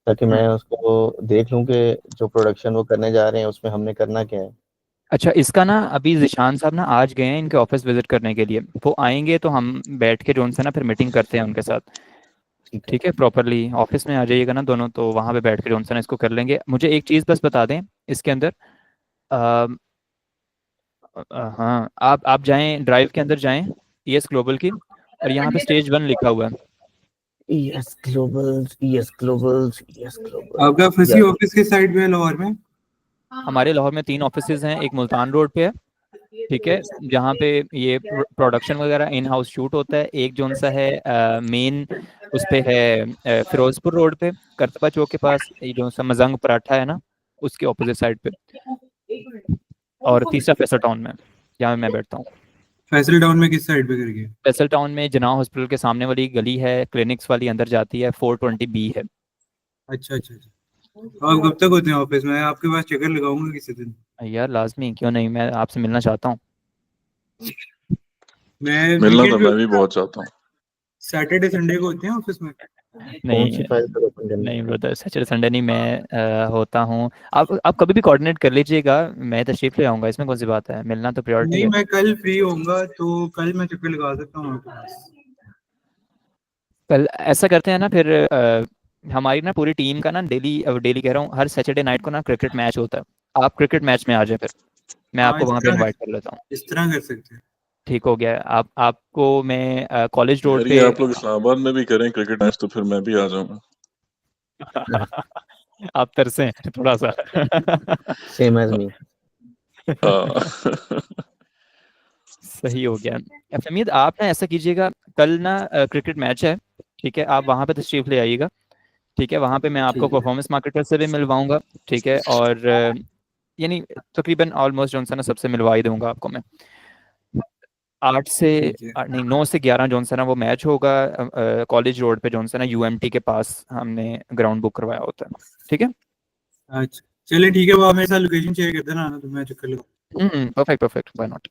ताकि मैं उसको देख लूं कि जो प्रोडक्शन वो करने जा रहे हैं उसमें हमने करना क्या है। अच्छा, इसका ना अभी जिशान साहब ना आज गए हैं इनके ऑफिस विजिट करने के लिए। वो आएंगे तो हम बैठ के जो उनसे ना फिर मीटिंग करते हैं उनके साथ। ठीक है। ठीक है, प्रॉपरली ऑफिस में आ जाइएगा ना दोनों, तो वहाँ पे बैठ के जो उनसे ना इसको कर लेंगे। मुझे एक चीज़ बस बता दें इसके अंदर। हाँ, आप जाएं ड्राइव के अंदर जाएं, ईएस ग्लोबल की, और यहाँ पे स्टेज 1 लिखा हुआ है। Yes Global's, yes Global's, yes आपका ग्लोबल्स फंसी ऑफिस के साइड में है लाहौर में? हमारे लाहौर में 3 ऑफिसेज हैं, एक मुल्तान रोड पे है, ठीक है, जहाँ पे ये प्रोडक्शन वगैरह इन हाउस शूट होता है। एक जोन सा है मेन उस पे है फिरोजपुर रोड पे, करतबा चौक के पास, ये जो सा मजंग पराठा है ना, उसके ऑपोजिट साइड पे। और तीसरा फैसल टाउन में, जहाँ मैं बैठता हूँ। फैसल टाउन में किस साइड पे करके? फैसल टाउन में जना हॉस्पिटल के सामने वाली गली है, क्लिनिक्स वाली अंदर जाती है, 420B है। अच्छा अच्छा अच्छा। तो आप कब तक होते हैं ऑफिस में? आपके पास चक्कर लगाऊंगा किसी दिन। यार लाजमी, क्यों नहीं, मैं आपसे मिलना चाहता हूँ। मैं मिलना तो वीकेंड पे, मैं भी बहुत चाहता हूँ। सैटरडे संडे को होते हैं ऑफिस में? कौन नहीं सी फाइल पर ओपन करना नहीं है? ब्रदर, सैटरडे संडे नहीं, मैं होता हूँ। आप कभी भी कोऑर्डिनेट कर लीजिएगा, मैं तशरीफ ले आऊँगा, इसमें कौन सी बात है, मिलना तो प्रायोरिटी नहीं, है। मैं कल फ्री होऊंगा तो कल मैं चक्कर लगा सकता हूँ आपके पास। कल ऐसा करते हैं ना फिर, हमारी ना पूरी टीम का ना डेली डेली कह रहा हूँ, हर सैटरडे नाइट को ना क्रिकेट मैच होता है। आप क्रिकेट मैच में आ जाए, फिर मैं हाँ, आपको वहाँ पे इनवाइट कर लेता हूँ। इस तरह कर सकते हैं। ठीक हो गया। आपको मैं कॉलेज रोड यार ये पे आप लोग इस्लामाबाद में भी करें क्रिकेट मैच तो फिर मैं भी आ जाऊंगा। आप तरसे हैं थोड़ा सा। सेम एज मी। हाँ। सही हो गया। फमीद, आप ना ऐसा कीजिएगा, कल ना क्रिकेट मैच है, ठीक है, आप वहाँ पे तशरीफ ले आइएगा। ठीक है, वहाँ पे मैं आपको ठीक है परफॉर्मेंस मार्केटर से भी मिलवाऊंगा। ठीक है, और यानी तकरीबन ऑलमोस्ट जो सा ना सबसे मिलवा ही दूंगा आपको मैं। 8 से ठीक है। नहीं, 9 से 11 जो सा ना वो मैच होगा कॉलेज रोड पे, जो सा ना यूएमटी के पास हमने ग्राउंड बुक करवाया होता है। ठीक है। अच्छा चलिए ठीक है, वो आप मेरे साथ लोकेशन शेयर कर देना, तो मैं चक्कर लगा। Perfect perfect, why not.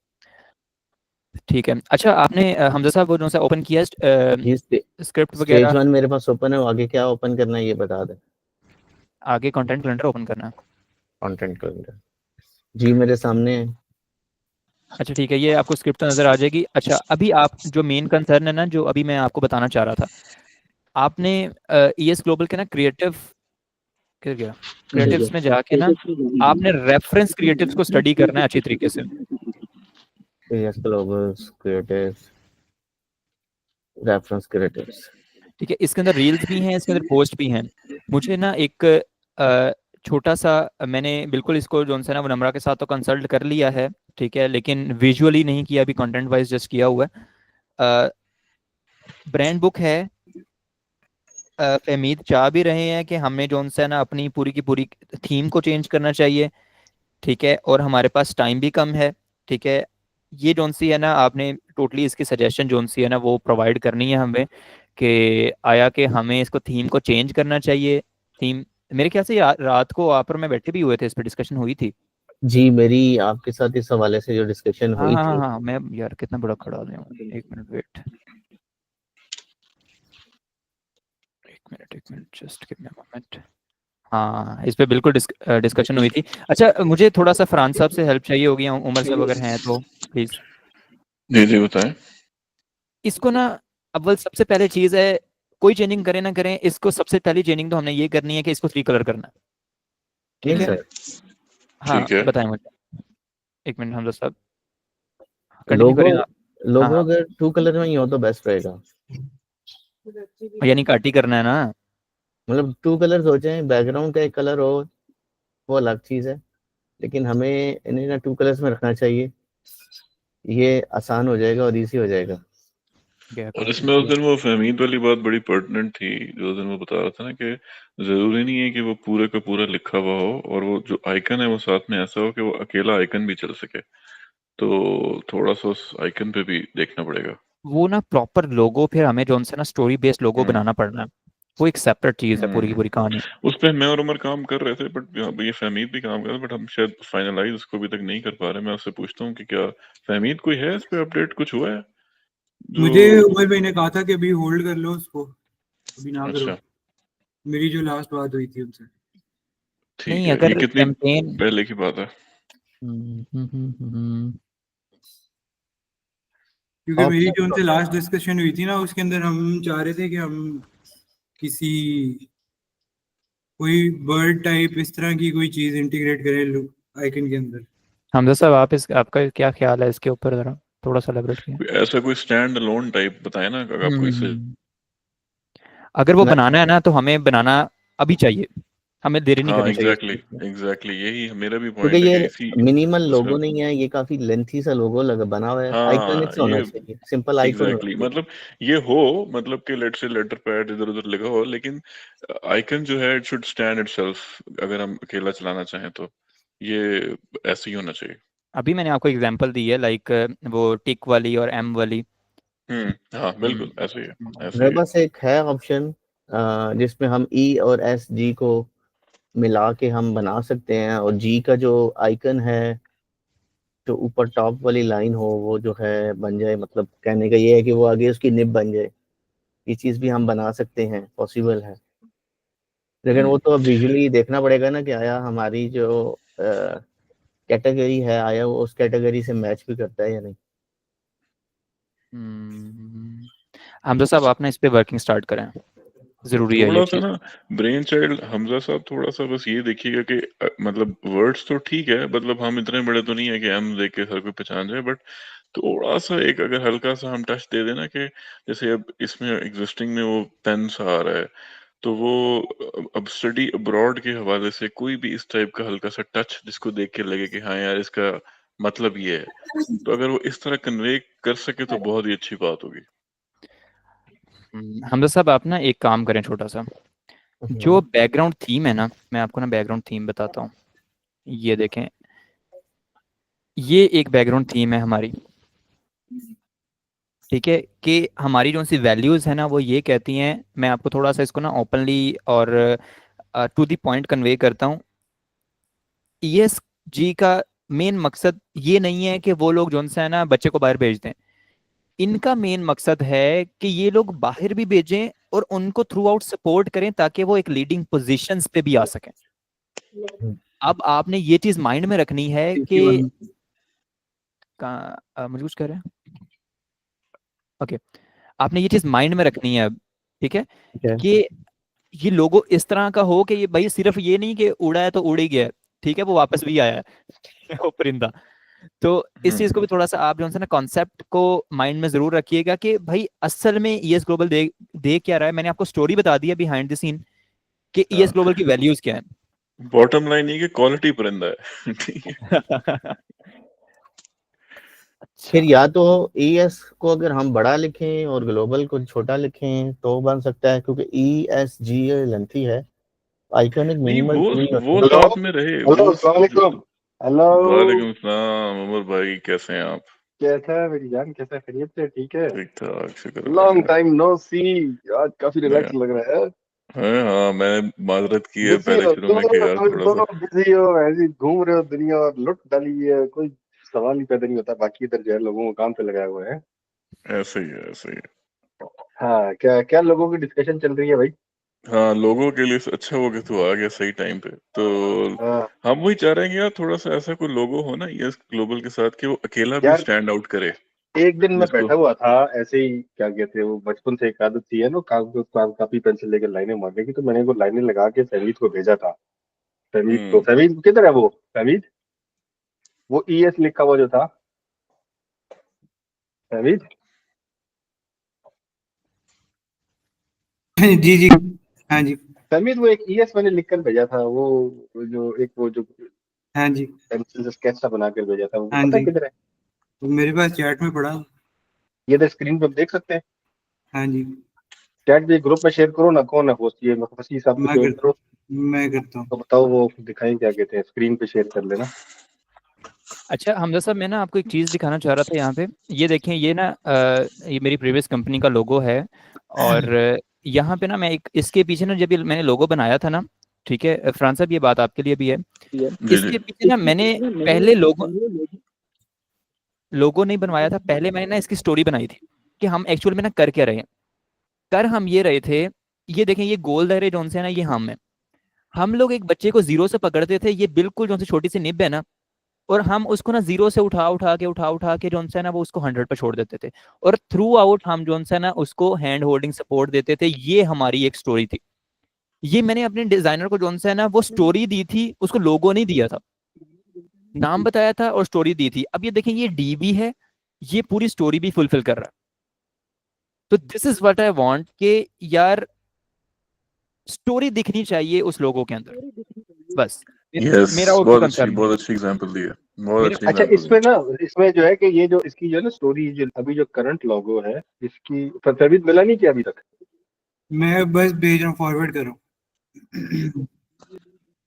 ठीक है। अच्छा, आपने हमजा साहब वो जो सा ओपन किया जी स्क्रिप्ट स्टेज वगैरह? 1 मेरे पास ओपन है, वो आगे क्या ओपन करना है ये बता दें। आगे कंटेंट कैलेंडर ओपन करना है। कंटेंट कैलेंडर जी मेरे सामने है। अच्छा ठीक है, ये आपको स्क्रिप्ट नजर आ जाएगी। अच्छा, अभी आप जो मेन कंसर्न है ना, जो अभी मैं आपको बताना चाह रहा था, आपने ईएस ग्लोबल के ना क्रिएटिव, क्या गया, जी क्रिएटिव्स में जाके ना आपने रेफरेंस क्रिएटिव्स को स्टडी करना है अच्छी तरीके से। Yes Global's creatives, reference creatives. ठीक है, इसके अंदर रील्स भी हैं, इसके अंदर पोस्ट भी हैं। मुझे ना एक छोटा सा, मैंने बिल्कुल इसको जो है ना वो नम्रा के साथ तो कंसल्ट कर लिया है, ठीक है, लेकिन विजुअली नहीं किया अभी, कंटेंट वाइज जस्ट किया हुआ है। ब्रांड बुक है। फहमीद चाह भी रहे हैं कि हमें जो है ना अपनी पूरी की पूरी थीम को चेंज करना चाहिए। ठीक है, और हमारे पास टाइम भी कम है। ठीक है, ये जोन सी है ना, आपने टोटली इसकी सजेशन जोन सी है ना वो प्रोवाइड करनी है हमें, कि आया कि हमें इसको थीम को चेंज करना चाहिए। थीम मेरे ख्याल से रात को आप और मैं बैठे भी हुए थे, इस पर डिस्कशन हुई थी। जी मेरी आपके साथ इस हवाले से जो डिस्कशन हाँ हुई हाँ हाँ थी। हाँ, मैं यार कितना बड़ा खड़ा हूँ, एक मिनट वेट, एक minute just give me a moment. हाँ, इस पे बिल्कुल डिस्कशन हुई थी। अच्छा, मुझे थोड़ा सा फरहान साहब से हेल्प चाहिए होगी, उमर साहब अगर हैं तो प्लीज। जी जी बताएं। इसको ना, अव्वल सबसे पहले चीज है, कोई चेंजिंग करें ना करें, इसको सबसे पहली चेंजिंग तो हमने ये करनी है कि इसको 3 कलर करना है। ठीक यस है। सर। हाँ ठीक है। बताएं मुझे, एक मिनट हमजा साहब, कंटिन्यू लोगो करें आप। हाँ लोगो हाँ, अगर 2 कलर में ही हो तो बेस्ट रहेगा। यानी काटी करना है ना। मतलब 2 कलर्स हो जाएं, बैकग्राउंड का एक कलर हो, वो अलग चीज है, लेकिन हमें इन्हें ना 2 कलर्स में रखना चाहिए। ये आसान हो जाएगा और इजी हो जाएगा। और इसमें उस दिन वो फहमीद वाली बात बड़ी पर्टिनेंट थी, जो उस दिन वो बता रहा था ना कि जरूरी नहीं है कि वो पूरे का पूरा लिखा हुआ हो, और वो जो आइकन है वो साथ में ऐसा हो कि वो अकेला आइकन भी चल सके। तो थोड़ा सा उस आइकन पे भी देखना पड़ेगा। वो ना प्रॉपर लोगो, फिर हमें जो है ना स्टोरी बेस्ड लोगो हम्म बनाना पड़ना है। वो एक सेपरेट चीज है पूरी की हम्म। पूरी कहानी। उस पे मैं और उमर काम कर रहे थे, बट ये फहमीद भी काम कर रहे थे, बट हम शायद फाइनलाइज उसको अभी तक नहीं कर पा रहे। मैं उससे पूछता हूँ कि क्या फहमीद कोई है इस पे अपडेट, कुछ हुआ है जो। मुझे उमर भाई ने कहा था कि अभी होल्ड कर लो उसको, अभी ना करो। अच्छा मेरी जो लास्ट बात हुई थी उनसे। ठीक नहीं है, ये अगर कितनी कैंपेन पहले की बात है? क्योंकि मेरी ऑप्शन जो उनसे लास्ट डिस्कशन हुई थी ना, उसके अंदर हम चाह रहे थे कि हम किसी कोई बर्ड टाइप इस तरह की कोई चीज इंटीग्रेट करें आइकन के अंदर। हमजा साहब आपका क्या ख्याल है इसके ऊपर, जरा थोड़ा सा एलाबोरेट कीजिए। ऐसा कोई स्टैंड अलोन टाइप बताए ना, अगर आपको इससे अगर वो मैं बनाना है ना तो हमें बनाना अभी चाहिए, हमें देरी नहीं हाँ करनी चाहिए एग्जैक्टली इसके लिए। एग्जैक्टली यही मेरा भी क्योंकि पॉइंट है ये कि इसी मिनिमल उसका लोगो नहीं है, ये काफी लेंथी सा लोगो लगा बना हुआ है, आइकॉनिक हाँ सा होना ये चाहिए, सिंपल आइकॉन होना एग्जैक्टली चाहिए। मतलब ये हो, मतलब कि लेट से लेटर पैड इधर उधर लगा हो, लेकिन आइकन जो है इट शुड स्टैंड इटसेल्फ, अगर हम अकेला चलाना चाहें तो ये ऐसे ही होना चाहिए। अभी मैंने आपको एग्जांपल दी है, लाइक वो टिक वाली और एम वाली। हाँ बिल्कुल ऐसे ही है, ऐसे मेरे ही है। पास एक है ऑप्शन जिसमें हम ई और एस जी को मिला के हम बना सकते हैं, और जी का जो आइकन है जो ऊपर टॉप वाली लाइन हो वो जो है बन जाए, मतलब कहने का ये है कि वो आगे उसकी निब बन जाए। ये चीज भी हम बना सकते हैं, पॉसिबल है। लेकिन वो हम्म तो अब विजुअली देखना पड़ेगा ना कि आया हमारी जो कैटेगरी है, आया वो उस कैटेगरी से मैच भी करता है या नहीं। हमजा साहब आप ना इस पे वर्किंग स्टार्ट करें, जरूरी है ये थोड़ा सा चीज। ना ब्रेन चाइल्ड हमजा साहब, थोड़ा सा बस ये देखिएगा कि मतलब वर्ड्स तो ठीक है, मतलब हम इतने बड़े तो नहीं है कि हम देख के हर कोई पहचान जाए, बट थोड़ा सा एक अगर हल्का सा हम टच दे देना कि जैसे अब इसमें एग्जिस्टिंग में वो पेन सा आ रहा है, तो वो अब स्टडी अब्रॉड के हवाले से कोई भी इस टाइप का हल्का सा टच जिसको देख के लगे कि हाँ यार इसका मतलब ये है, तो अगर वो इस तरह कन्वे कर सके तो बहुत ही अच्छी बात होगी। हमजा साहब आप ना एक काम करें छोटा सा, जो बैकग्राउंड थीम है ना, मैं आपको ना बैकग्राउंड थीम बताता हूँ। ये देखें, ये एक बैकग्राउंड थीम है हमारी, ठीक है, कि हमारी जो सी वैल्यूज है ना वो ये कहती हैं। मैं आपको थोड़ा सा इसको ना ओपनली और टू द पॉइंट कन्वे करता हूँ। ESG का मेन मकसद ये नहीं है कि वो लोग जो है ना बच्चे को बाहर भेज दें। इनका मेन मकसद है कि ये लोग बाहर भी भेजें और उनको थ्रू आउट सपोर्ट करें ताकि वो एक लीडिंग पोजीशंस पे भी आ सकें। अब आपने ये चीज माइंड में रखनी है कि मुझे कुछ कह रहे हैं, ओके, आपने ये चीज माइंड में रखनी है अब, ठीक है, ठीक है। कि ये लोगो इस तरह का हो कि ये भाई सिर्फ ये नहीं कि उड़ा है तो उड़ ही गया है, ठीक है, वो वापस भी आया है वो परिंदा। तो इस चीज को भी थोड़ा सा आप जो है ना कॉन्सेप्ट को माइंड में जरूर रखिएगा कि भाई असल में ईएस ग्लोबल दे क्या रहा है। मैंने आपको स्टोरी बता दी है बिहाइंड द सीन कि ईएस हाँ ग्लोबल की वैल्यूज क्या है। बॉटम लाइन ये कि क्वालिटी परिंदा है ठीक है। फिर अच्छा, या तो ES को अगर हम बड़ा लिखें और ग्लोबल को छोटा लिखें तो बन सकता है, क्योंकि ESG लेंथी है, आइकॉनिक नहीं मिनिमल टू ही होते वो हैं। साथ में रहे हेलो वो अस्सलाम वालेकुम। हेलो, वालेकुम सलाम उमर भाई, कैसे हैं आप? कैसा है मेरी जान, कैसा है, खैरियत से? ठीक है। ठीक ठाक, शुक्र अल्लाह लॉन्ग का। टाइम नो सी। आज काफी मैं रिलैक्स लग रहा है। हाँ हाँ, मैंने माजरत की है बिजी पहले हो शुरू में कि यार तुम थोड़ा सा। दोनों बिजी हो, ऐसे ही घूम रहे हो दुनिया और लुट डाली है, कोई सवाल ही पैदा नहीं होता। बाकी इधर जो है लोगों को काम पे लगाए हुए हैं। ऐसे ही है, ऐसे ही है। हाँ, क्या क्या लोगों की डिस्कशन चल रही है भाई? हाँ लोगों के लिए अच्छा हो गया तो आ गया सही टाइम पे, तो हाँ हम वही चाह रहे हैं कि यार थोड़ा सा ऐसा कोई लोगो हो ना यस ग्लोबल के साथ कि वो अकेला भी यार, स्टैंड आउट करे एक दिन मैं जिसको। बैठा हुआ था ऐसे ही, क्या कहते हैं वो, बचपन से एक आदत थी है ना, कापी पेंसिल लेकर लाइनें मारने की, तो मैंने वो लाइनें लगा के फैमिली को भेजा था। हम्म फैमिली किधर है वो फैमिली? वो ES लिखा हुआ जो था, फैमिली। जी जी, हाँ जी, फैमिली वो एक ES मैंने लिख कर भेजा था, वो जो एक वो जो हाँ जी, पेंसिल से स्केच सा बना कर भेजा था, वो हाँ पता है जी, किधर है? वो मेरे पास चैट में पड़ा। ये तो स्क्रीन पे आप देख सकते हैं। हाँ जी, चैट भी ग्रुप में शेयर करो ना, कौन है होस्ट? ये फसी साहब को मैं ज्वाइन कर करो। मैं करता हूँ। तो बताओ वो दिखाएं, क्या कहते हैं, स्क्रीन पे शेयर कर लेना। अच्छा हमजा साहब, मैं ना आपको एक चीज़ दिखाना चाह रहा था यहाँ पे। ये देखें, ये ना ये मेरी प्रीवियस कंपनी का लोगो है। और यहाँ पे ना मैं एक इसके पीछे ना जब ये मैंने लोगो बनाया था ना, ठीक है फ्रांस साहब, ये बात आपके लिए भी है। जी जी। इसके पीछे ना मैंने पहले लोगो नहीं बनवाया था, पहले मैंने ना इसकी स्टोरी बनाई थी कि हम एक्चुअल में ना कर क्या रहे हैं। कर हम ये रहे थे ये देखें, ये गोल है जो है ना, ये हम लोग एक बच्चे को जीरो से पकड़ते थे, ये बिल्कुल जो से छोटी सी निब है ना, और हम उसको ना जीरो से उठा के जो है ना वो उसको 100 पे छोड़ देते थे, और थ्रू आउट हम जो है ना उसको हैंड होल्डिंग सपोर्ट देते थे। ये हमारी एक स्टोरी थी। ये मैंने अपने डिजाइनर को जो है ना वो स्टोरी दी थी, उसको लोगो नहीं दिया था, नाम बताया था और स्टोरी दी थी। अब ये देखें, ये डी भी है, ये पूरी स्टोरी भी फुलफिल कर रहा है। तो this is what I want कि यार स्टोरी दिखनी चाहिए उस लोगों के अंदर, बस यस, मेरा और कोई कंसर्न नहीं है। बहुत अच्छी एग्जांपल दी है, बहुत मेरे अच्छी अच्छा, एग्जांपल इसमें दी। ना, इसमें जो है कि ये जो इसकी जो है ना स्टोरी, जो अभी जो करंट लोगो है इसकी, फरवीद मिला नहीं किया अभी तक? मैं बस भेज रहा हूँ, फॉरवर्ड कर रहा हूँ।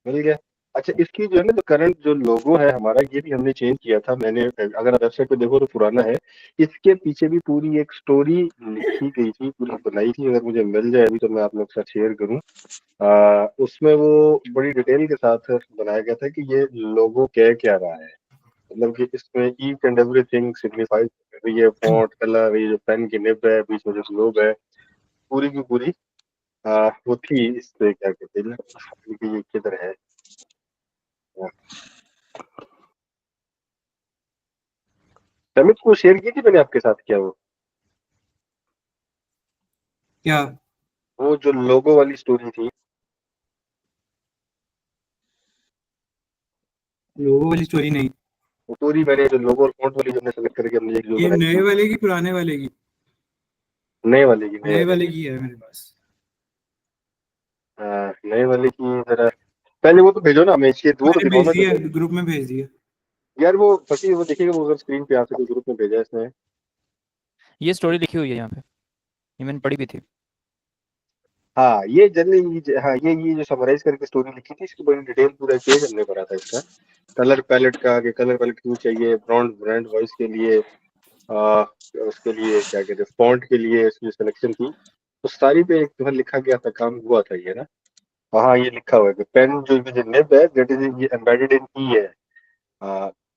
मिल गया। अच्छा, इसकी जो है ना जो करंट जो लोगो है हमारा, ये भी हमने चेंज किया था। मैंने, अगर आप वेबसाइट पे देखो तो पुराना है। इसके पीछे भी पूरी एक स्टोरी लिखी गई थी, पूरी बनाई थी। अगर मुझे मिल जाए अभी तो मैं आप लोग के साथ शेयर करूं। उसमें वो बड़ी डिटेल के साथ बनाया गया था कि ये लोगो कह क्या रहा है। मतलब कि इसमें ईच एंड एवरीथिंग सिग्निफाइज, ये फॉन्ट कलर, ये जो पेन की निब है, बीच में जो ग्लोब है, पूरी की पूरी वो थी। इससे क्या कहते हैं ना, कि ये किधर है। समित को शेयर की थी मैंने आपके साथ, क्या क्या वो जो लोगो वाली स्टोरी थी? लोगों वाली स्टोरी नहीं, वो पूरी मैंने जो लोगो और फॉन्ट वाली जो हमने सेलेक्ट करके हमने एक जो ये बनाई नए थी, वाले की पुराने वाले की? नए वाले की, नए वाले की है मेरे पास। नए वाले की जरा पहले वो तो भेजो ना, मैं इसके वो तो मैंने दिखाओ, भेज मैं तो दिया, ग्रुप में भेज दिया। यार वो फटी, वो देखिएगा, वो अगर स्क्रीन पे आ सके, ग्रुप में भेजा है इसने। ये स्टोरी लिखी हुई है यहाँ पे, ये मैंने पढ़ी भी थी। हाँ, ये जनरली, हाँ ये जो समराइज करके स्टोरी लिखी थी, इसकी बड़ी डिटेल पूरा पेज हमने भरा था इसका। कलर पैलेट का, कि कलर पैलेट क्यों चाहिए, ब्रांड वॉइस के लिए, उसके लिए क्या कहते हैं, फॉन्ट के लिए इसकी सिलेक्शन थी। तो सारी पे एक जो है लिखा गया था, काम हुआ था ये ना। हाँ, ये लिखा हुआ है कि पेन जो निब है, दैट इज ये एम्बेडेड इन ई है।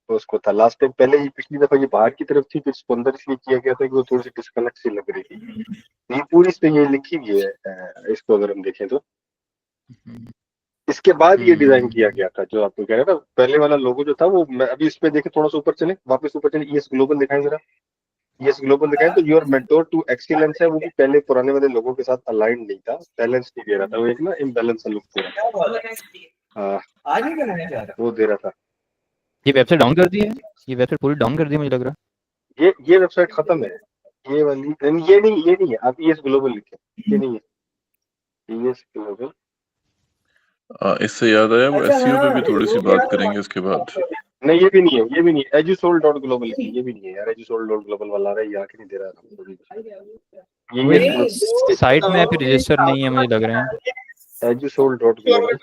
तो उसको था लास्ट टाइम, पहले ही पिछली दफा ये बाहर की तरफ थी, फिर इसको अंदर इसलिए किया गया था कि वो थोड़ी सी डिस्कनेक्ट सी लग रही थी। ये पूरी इस पे ये लिखी हुई है, इसको अगर हम देखें तो। इसके बाद ये डिजाइन किया गया था, जो आपको कह रहे हैं ना, पहले वाला लोगो जो था वो, मैं अभी इस पे देखे, थोड़ा सा ऊपर चले, वापस ऊपर चले, ईएस ग्लोबल दिखाएं जरा। ईएस ग्लोबल दिखाएं तो योर मेंटोर टू एक्सीलेंस है, वो भी पहले पुराने वाले लोगों के साथ अलाइन नहीं था, बैलेंस नहीं दे रहा था, वो एक ना इम्बैलेंस लुक दे रहा था। वो दे रहा था। ये वेबसाइट डाउन कर दी है, ये वेबसाइट पूरी डाउन कर दी मुझे लग रहा ये वेबसाइट खत्म है। ये वाली नहीं, ये नहीं है। आप ईएस ग्लोबल लिखे, ये नहीं है ईएस ग्लोबल। इससे याद आया, वो एसईओ पे भी थोड़ी सी बात करेंगे इसके बाद। नहीं, ये भी नहीं है, ये भी नहीं है। एजुसोल डॉट ग्लोबल लिखिए, ये भी नहीं है यार। एजुसोल डॉट ग्लोबल वाला आ रहा है, ये आके नहीं दे रहा है। है। ये साइट में फिर रजिस्टर नहीं है मुझे लग रहा है। एजुसोल डॉट ग्लोबल।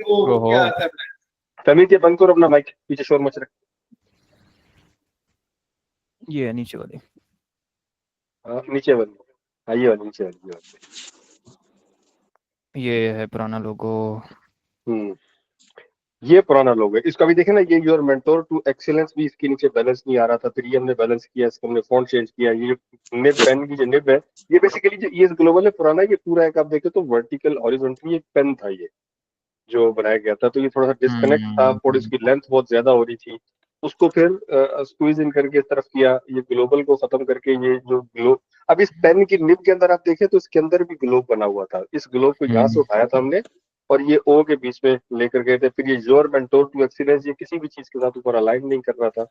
ओहो, समीत, ये बंद करो अपना माइक, पीछे शोर मच रहा ये है नीचे वाली। है। नीचे वाली, हाँ ये वाली, नीचे वाली, ये वाली। ये है पुराना लोगो। ये पुराना लोग है। इसका भी देखे ना, ये योर मेंटोर टू एक्सीलेंस भी इसके नीचे बैलेंस नहीं आ रहा था, फिर ये हमने बैलेंस किया, इसको हमने फॉन्ट चेंज किया। ये निब, पेन की जो निब है, ये बेसिकली जो ईएस ग्लोबल है पुराना, ये पूरा एक आप देखे तो वर्टिकल हॉरिजॉन्टली एक पेन था ये जो बनाया गया था। तो ये थोड़ा सा डिस्कनेक्ट था, और इसकी लेंथ बहुत ज्यादा हो रही थी। उसको फिर स्क्वीज इन करके इस तरफ किया, ये ग्लोबल को खत्म करके ये जो ग्लोब, अब इस पेन की निब के अंदर आप देखें तो इसके अंदर भी ग्लोब बना हुआ था। इस ग्लोब को यहाँ से उठाया था हमने, और ये ओ के बीच में लेकर गए थे। फिर ये योर मेंटोर टू एक्सीलेंस, ये किसी भी चीज के साथ ऊपर अलाइन नहीं कर रहा था,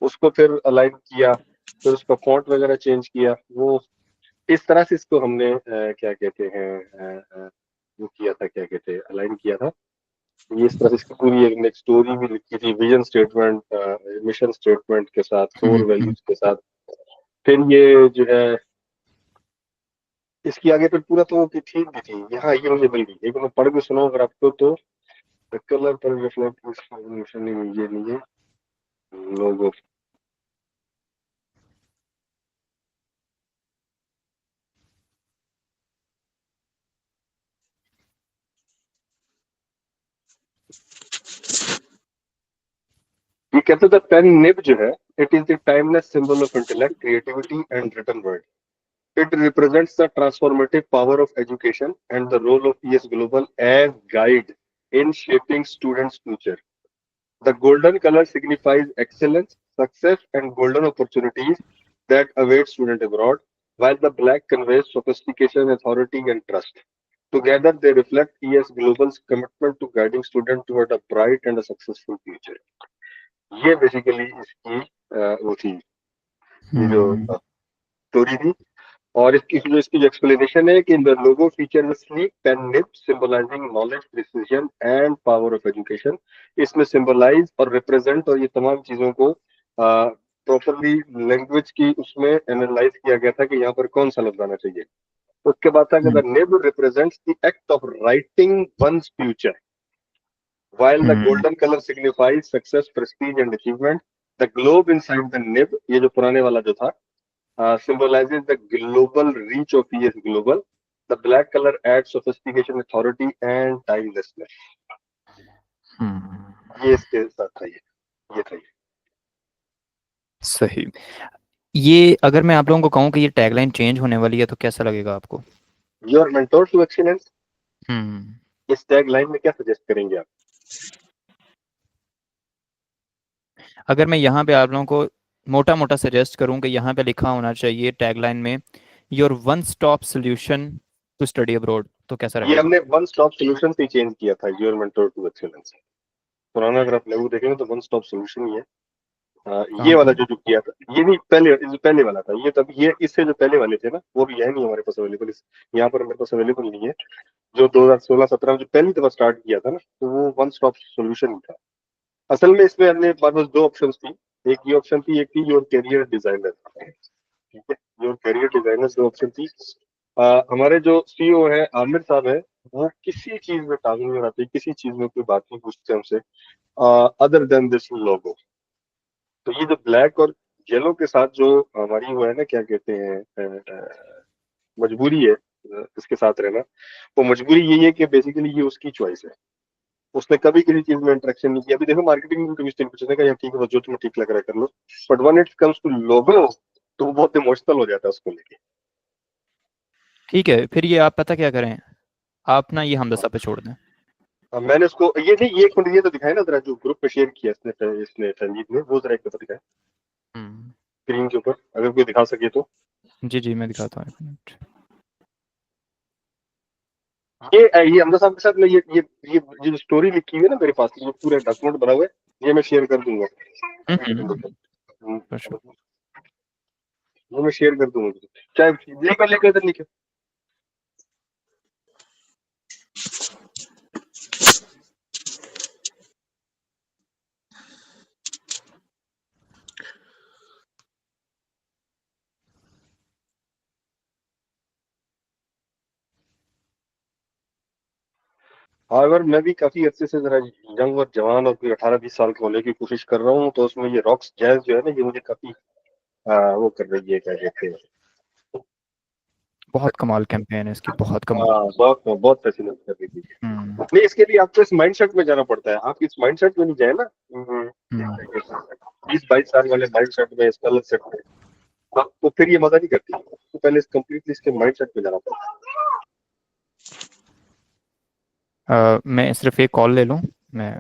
उसको फिर अलाइन किया, फिर उसका फॉन्ट वगैरह चेंज किया। वो इस तरह से इसको हमने क्या कहते हैं, वो किया था, क्या कहते हैं, अलाइन किया था। ये इस तरह से इसकी पूरी एक स्टोरी भी लिखी थी, विजन स्टेटमेंट, मिशन स्टेटमेंट के साथ, कोर वैल्यूज के साथ। फिर ये जो है इसकी आगे फिर पूरा तो की थीम भी थी। यहाँ ये मुझे मिल गई, एक मैं पढ़ के सुनाऊं अगर आपको तो। कलर पर रिफ्लेक्ट नहीं, ये नहीं है लोगो। ये कहते थे पेन निब जो है, it is the timeless symbol of intellect, creativity and written word. It represents the transformative power of education and the role of ES Global as guide in shaping students' future. The golden color signifies excellence, success, and golden opportunities that await students abroad, while the black conveys sophistication, authority, and trust. Together, they reflect ES Global's commitment to guiding students toward a bright and a successful future. ये basically इसकी वो थी, ये जो story थी। और इसकी जो एक्सप्लेनेशन है कि the logo feature sleek pen nib symbolizing knowledge, precision and power of education. इसमें सिंबलाइज और रिप्रेजेंट और ये तमाम चीजों को प्रॉपरली लैंग्वेज की उसमें एनालाइज किया गया था कि यहाँ पर कौन सा लफ्ज आना चाहिए। उसके बाद था कि the nib represents the act of writing one's future, while the golden color signifies success, prestige and achievement. The globe inside the nib, ये जो पुराने वाला जो था, symbolizes the global reach of ES Global. The black color adds sophistication, authority and timelessness. ये इसके साथ था, ये था। सही। ये अगर मैं आप लोगों को कहूँ कि ये टैगलाइन चेंज होने वाली है तो कैसा लगेगा आपको? Your mentor to excellence. इस टैगलाइन में क्या सजेस्ट करेंगे आप? अगर मैं यहाँ पे आप लोगों को मोटा मोटा सजेस्ट करूँ कि यहाँ पे लिखा होना चाहिए टैगलाइन में your one stop solution to study abroad, तो कैसा रहेगा? ये हमने वन स्टॉप सोल्यूशन से चेंज किया था, योर मेंटर टू एक्सीलेंस। पुराना अगर आप लोग देखेंगे तो वन स्टॉप सोल्यूशन ही है। ये वाला जो किया था, ये नहीं पहले वाला था ये, तब ये इससे जो पहले वाले थे ना वो भी है नहीं हमारे पास अवेलेबल, यहाँ पर मेरे पास अवेलेबल नहीं है। जो 2016-17 में जो पहली दफा स्टार्ट किया था ना, तो वो वन स्टॉप सोल्यूशन ही था। असल में इसमें हमने हमारे पास दो ऑप्शन थी, एक ये ऑप्शन थी, एक थी योर करियर डिजाइनर। ठीक है, योर करियर डिजाइनर दो ऑप्शन थी। हमारे जो सीईओ है आमिर साहब है, वो किसी चीज में टांग नहीं लगाते, किसी चीज में कोई बात नहीं पूछते हमसे अदर देन दिस लोगो। तो ये जो ब्लैक और येलो के साथ जो हमारी वो है ना, क्या कहते हैं, मजबूरी है इसके साथ रहना, वो मजबूरी यही है कि बेसिकली ये उसकी चॉइस है। उसने कभी किसी चीज में इंटरेक्शन नहीं किया। अभी देखो मार्केटिंग में कभी पूछने का, ठीक है जो तुम्हें ठीक लग रहा है कर लो, but when it comes to logo तो वो बहुत इमोशनल हो जाता है उसको लेके। ठीक है, फिर ये आप पता क्या करें, आप ना ये हमदसा पे छोड़ दें। मैंने उसको ये नहीं, ये एक मिनट ये तो दिखाया ना जरा, जो ग्रुप पे शेयर किया इसने संजीत ने, वो जरा एक दफा दिखाया स्क्रीन के ऊपर, अगर कोई दिखा सके तो। जी मैं दिखाता हूँ। ये हमदा साहब के साथ में ये जो स्टोरी लिखी हुई है ना मेरे पास, जो पूरा डॉक्यूमेंट बना हुआ है, ये मैं शेयर कर दूंगा। वो मैं शेयर कर दूंगा, चाहे लेकर इधर लिखे। अगर मैं भी काफी अच्छे से जरा यंग और जवान और कोई 18-20 साल के होने की कोशिश कर रहा हूँ, तो उसमें ये रॉक्स जैज जो है ना, ये मुझे काफी वो कर रही है, क्या कहते हैं, बहुत कमाल कैंपेन है इसकी, बहुत कमाल। बहुत फैसिनेट कर रही थी। नहीं, इसके लिए आपको इस माइंडसेट में जाना पड़ता है। आप इस माइंडसेट में नहीं जाए ना 20-22 साल वाले माइंडसेट में, इस गलत सेट में, तो फिर ये मजा नहीं करती। तो पहले इस कंप्लीटली इसके माइंडसेट में जाना पड़ता है। मैं सिर्फ एक कॉल ले लूं मैं।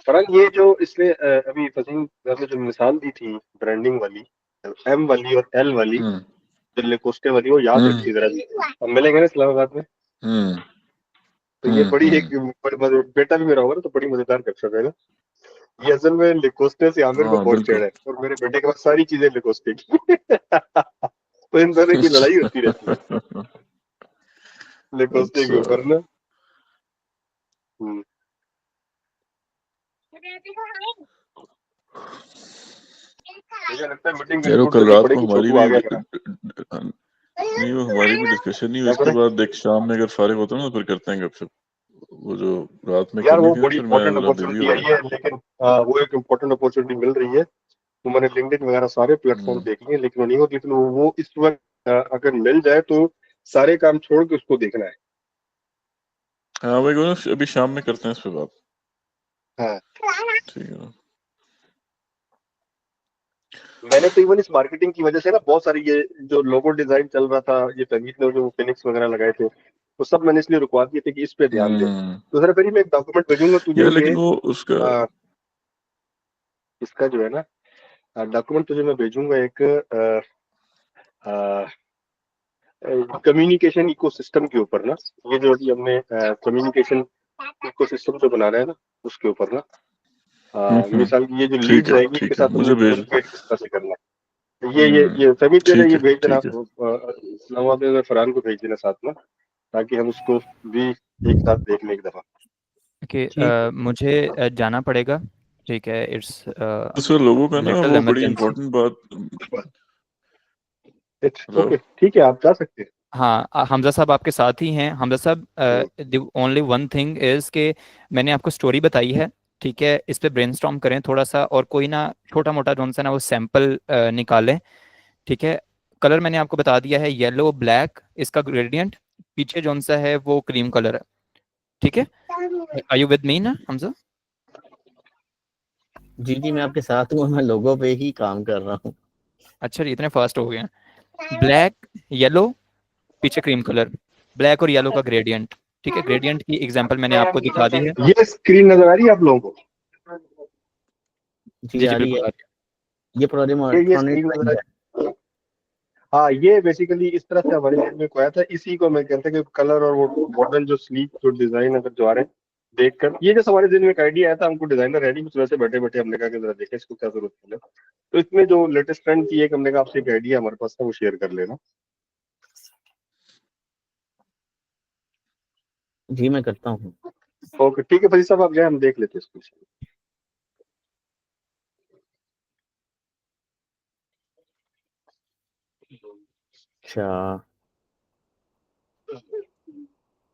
फरहान, ये जो इसने अभी फसीम ने जो मिसाल दी थी ब्रांडिंग वाली, एम वाली और एल वाली, जो लेकोस्टे वाली, वो याद रखिए जरा। हम मिलेंगे ना इस्लामाबाद में, तो ये बड़ी एक बेटा भी मेरा होगा ना, तो बड़ी मजेदार गपशप है ना। ये असल में लेकोस्टे से आमिर को बहुत चढ़ा है, और मेरे बेटे के पास सारी चीजें लेकोस्टे की। तो इन दोनों की लड़ाई होती रहती है लेकोस्टे के ऊपर ना। मुझे लगता है मीटिंग कल रात को हमारी भी नहीं, वो हमारी भी डिस्कशन नहीं हुई। इसके बाद देख शाम में अगर फारिग होता ना तो फिर करते हैं गपशप। वो जो रात में यार करनी वो थी, बड़ी फिर मैं इंपॉर्टेंट जरा बिजी अपॉर्चुनिटी हो आई गया। है, लेकिन वो एक इम्पोर्टेंट अपॉर्चुनिटी मिल रही है। तो मैंने लिंक्डइन वगैरह सारे प्लेटफॉर्म हम्म। देख लिए, लेकिन वो नहीं होती, लेकिन वो इस वक्त अगर मिल जाए तो सारे काम छोड़ के उसको देखना है। हाँ वही को ना, अभी शाम में करते हैं इस पे बात। हाँ, ठीक है ना। मैंने तो इवन इस मार्केटिंग की वजह से ना बहुत सारी ये जो लोगो डिजाइन चल रहा था, ये फैमिली ने जो फिनिक्स वगैरह लगाए थे, वो सब मैंने इसलिए रुकवा दिए थे कि इस पे ध्यान दे। तो सर फिर मैं एक डॉक्यूमेंट भेजूंगा तुझे, यार ये लेकिन वो उसका इसका जो है ना डॉक्यूमेंट तुझे मैं भेजूंगा, एक कम्युनिकेशन इकोसिस्टम के ऊपर ना, ये जो अभी हमने कम्युनिकेशन इकोसिस्टम जो बना रहे हैं ना, उसके ऊपर ना मिसाल की ये जो लीड्स आएगी इसके ठीक है, साथ मुझे भेज। कम्युनिकेट किस तरह से करना है। ये फहमी तेरा ठीक ये है, भेज देना, ठीक है। इस्लामाबाद में फरहान को भेज देना साथ में, ताकि हम उसको भी एक साथ देख लें एक दफा। ओके, ठीक मुझे जाना पड़ेगा, ठीक है, इट्स उसमें लोगों का ना लिटिल वो बड़ी इमरजेंसी। इम्पोर्टेंट बात। हेलो। ओके ठीक है, आप जा सकते हैं। हाँ, हमजा साहब आपके साथ ही हैं। हमजा साहब, the only one thing is के मैंने आपको स्टोरी बताई है, ठीक है, इस पे ब्रेनस्टॉर्म करें थोड़ा सा, और कोई ना छोटा मोटा जो सा ना वो सैंपल निकालें, ठीक है। कलर मैंने आपको बता दिया है, येलो ब्लैक इसका ग्रेडियंट, पीछे जो सा है वो क्रीम कलर है, ठीक है। आर यू विद मी ना हमजा? जी जी, मैं आपके साथ हूँ, मैं लोगों पे ही काम कर रहा हूँ। अच्छा जी, इतने फास्ट हो गए हैं। ब्लैक, येलो, पीछे क्रीम कलर, ब्लैक और येलो का ग्रेडियंट, ठीक है। ग्रेडियंट की एग्जांपल मैंने आपको दिखा दी है। ये स्क्रीन नजर आ रही है आप लोगों को? जी जी आ जी रही है। बिल्कुल आ रही ये ये प्रोजेक्ट स्क्रीन नजर आ रही है। हाँ, ये बेसिकली इस तरह से हमारे mind में को आया था, इसी को मैं कहता कि कलर और वो मॉडर्न जो स्लीक जो डिजाइन अगर जो आ रहे हैं देखकर, ये जो हमारे दिन में एक आइडिया आया था, हमको डिजाइनर है नहीं, कुछ वैसे बैठे बैठे हमने कहा कि जरा देखें इसको क्या जरूरत है। तो इसमें जो लेटेस्ट ट्रेंड की एक हमने कहा आपसे एक आइडिया हमारे पास था, वो शेयर कर लेना। है। जी मैं करता हूँ। ओके ठीक है फरीद साहब, आप जाए, हम देख लेते हैं इसको। अच्छा,